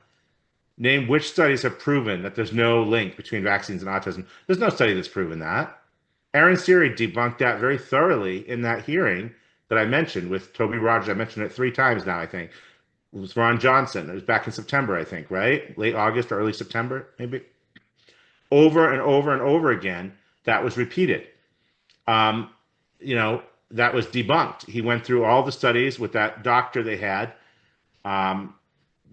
Name which studies have proven that there's no link between vaccines and autism. There's no study that's proven that. Aaron Siri debunked that very thoroughly in that hearing that I mentioned with Toby Rogers. I mentioned it 3 times now, I think. It was Ron Johnson. It was back in September, I think, right? Late August or early September, maybe. Over and over and over again, that was repeated. Um, you know, that was debunked. He went through all the studies with that doctor they had, um,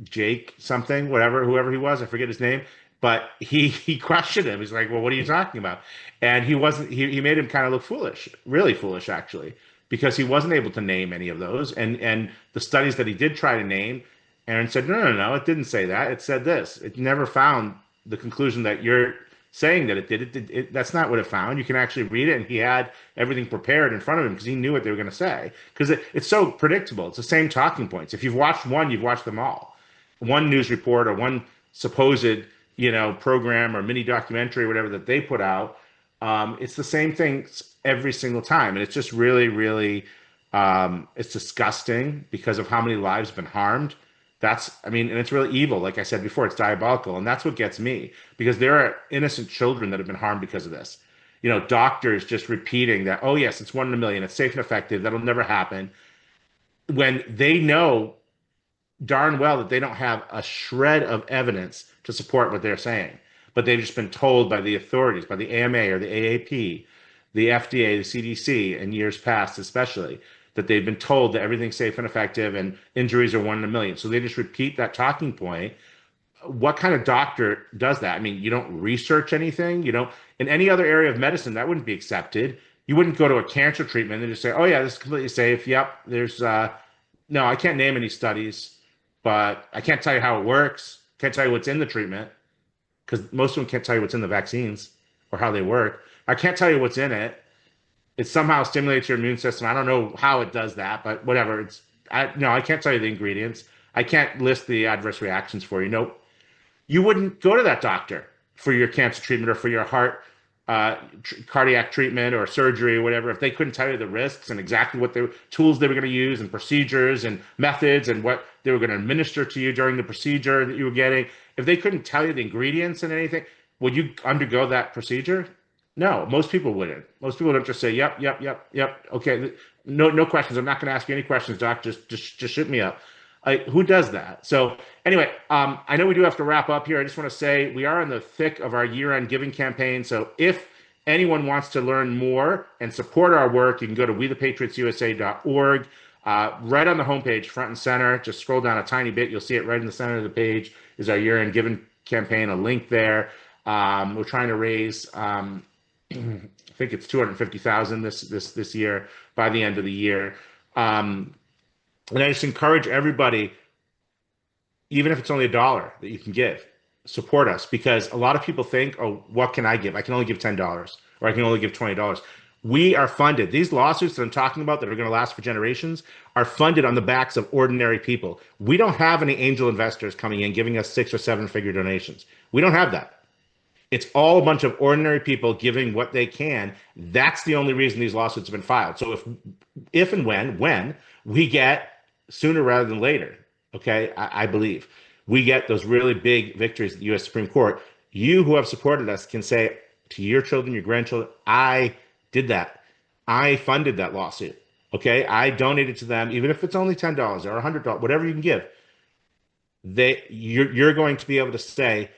Jake something, whatever, whoever he was, I forget his name, but he questioned him. He's like, "Well, what are you talking about?" And he wasn't. He made him kind of look foolish, really foolish, actually, because he wasn't able to name any of those. And the studies that he did try to name, Aaron said, "No, no, no, it didn't say that. It said this. It never found the conclusion that you're saying that it did. That's not what it found. You can actually read it." And he had everything prepared in front of him because he knew what they were going to say. Because it's so predictable. It's the same talking points. If you've watched one, you've watched them all. One news report or one supposed, program or mini documentary or whatever that they put out, it's the same thing every single time. And it's just really, really, it's disgusting because of how many lives have been harmed. And it's really evil. Like I said before, it's diabolical. And that's what gets me, because there are innocent children that have been harmed because of this. Doctors just repeating that, oh, yes, it's 1 in a million. It's safe and effective. That'll never happen. When they know darn well that they don't have a shred of evidence to support what they're saying, but they've just been told by the authorities, by the AMA or the AAP, the FDA, the CDC, in years past especially, that they've been told that everything's safe and effective and injuries are 1 in a million. So they just repeat that talking point. What kind of doctor does that? I mean, you don't research anything. You don't, in any other area of medicine, that wouldn't be accepted. You wouldn't go to a cancer treatment and just say, oh yeah, this is completely safe. Yep, there's, no, I can't name any studies, but I can't tell you how it works. Can't tell you what's in the treatment, because most of them can't tell you what's in the vaccines or how they work. I can't tell you what's in it. It somehow stimulates your immune system. I don't know how it does that, but whatever. I can't tell you the ingredients. I can't list the adverse reactions for you. Nope. You wouldn't go to that doctor for your cancer treatment or for your heart cardiac treatment or surgery or whatever if they couldn't tell you the risks and exactly what tools they were going to use and procedures and methods and what they were going to administer to you during the procedure that you were getting. If they couldn't tell you the ingredients and anything, would you undergo that procedure? No, most people wouldn't. Most people would just say, yep, yep, yep, yep. Okay, no questions. I'm not going to ask you any questions, doc. Just shoot me up. Who does that? So anyway, I know we do have to wrap up here. I just want to say we are in the thick of our year-end giving campaign. So if anyone wants to learn more and support our work, you can go to wethepatriotsusa.org. Right on the homepage, front and center, just scroll down a tiny bit. You'll see it right in the center of the page is our year-end giving campaign, a link there. We're trying to raise, I think it's $250,000 this year by the end of the year. And I just encourage everybody, even if it's only $1 that you can give, support us, because a lot of people think, oh, what can I give? I can only give $10 or I can only give $20. We are funded. These lawsuits that I'm talking about that are going to last for generations are funded on the backs of ordinary people. We don't have any angel investors coming in giving us 6 or 7-figure donations. We don't have that. It's all a bunch of ordinary people giving what they can. That's the only reason these lawsuits have been filed. So if and when we get, sooner rather than later, okay, I believe, we get those really big victories at the U.S. Supreme Court, you who have supported us can say to your children, your grandchildren, I did that. I funded that lawsuit, okay? I donated to them, even if it's only $10 or $100, whatever you can give. You're going to be able to say,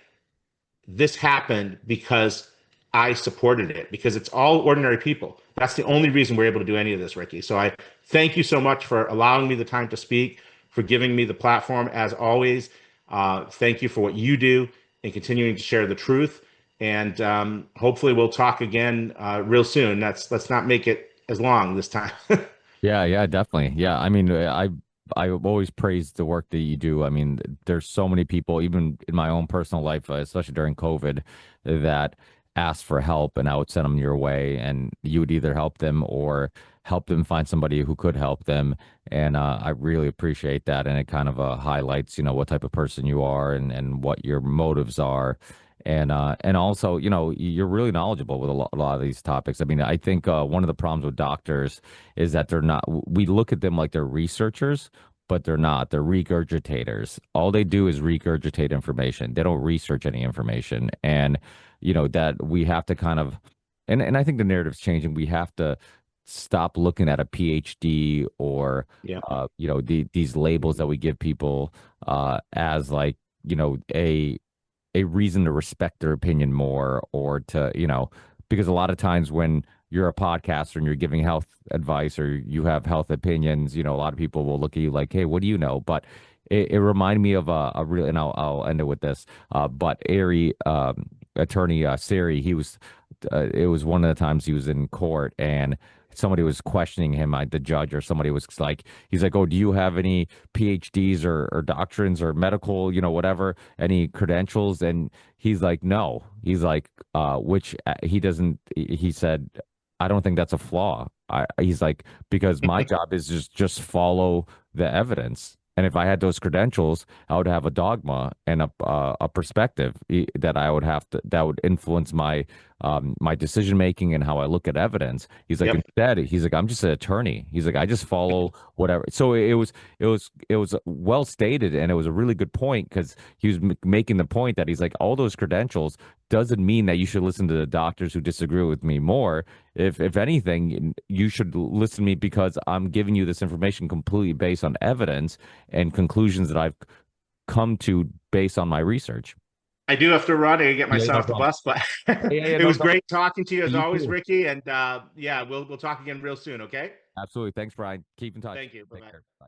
this happened because I supported it, because it's all ordinary people. That's the only reason we're able to do any of this, Ricky. So I thank you so much for allowing me the time to speak, for giving me the platform, as always. Thank you for what you do and continuing to share the truth. And hopefully we'll talk again real soon. Let's not make it as long this time. Yeah, definitely. Yeah, I mean, I've always praised the work that you do. I mean, there's so many people, even in my own personal life, especially during COVID, that asked for help, and I would send them your way, and you would either help them or help them find somebody who could help them. And I really appreciate that. And it kind of highlights, what type of person you are and what your motives are. And also, you're really knowledgeable with a lot of these topics. I mean, I think one of the problems with doctors is that we look at them like they're researchers, but they're not. They're regurgitators. All they do is regurgitate information. They don't research any information. And, that we have to kind of, and I think the narrative's changing. We have to stop looking at a PhD or Yeah. these labels that we give people as like a reason to respect their opinion more, or to because a lot of times when you're a podcaster and you're giving health advice or you have health opinions, a lot of people will look at you like, hey, what do you know? But it reminded me of a real, and I'll end it with this. But Ari, attorney Siri, he was it was one of the times he was in court and somebody was questioning him, the judge or somebody was like, he's like, oh, do you have any PhDs or doctrines or medical, whatever, any credentials? And he's like, no. He's like, which he doesn't, he said, I don't think that's a flaw. He's like, because my job is just follow the evidence. And if I had those credentials, I would have a dogma and a perspective that I would have to, that would influence my decision making and how I look at evidence. He's like, Yep. instead, he's like, I'm just an attorney. He's like, I just follow whatever. So it was well stated, and it was a really good point because he was making the point that he's like, all those credentials doesn't mean that you should listen to the doctors who disagree with me more. If anything, you should listen to me because I'm giving you this information completely based on evidence and conclusions that I've come to based on my research. I do have to run and get my Yeah, son no off the problem. bus, but Yeah, it no was problem. great talking to you as You always, too. Ricky. And yeah, we'll talk again real soon. Okay. Absolutely. Thanks, Brian. Keep in touch. Thank you. Bye Take bye. care. Bye.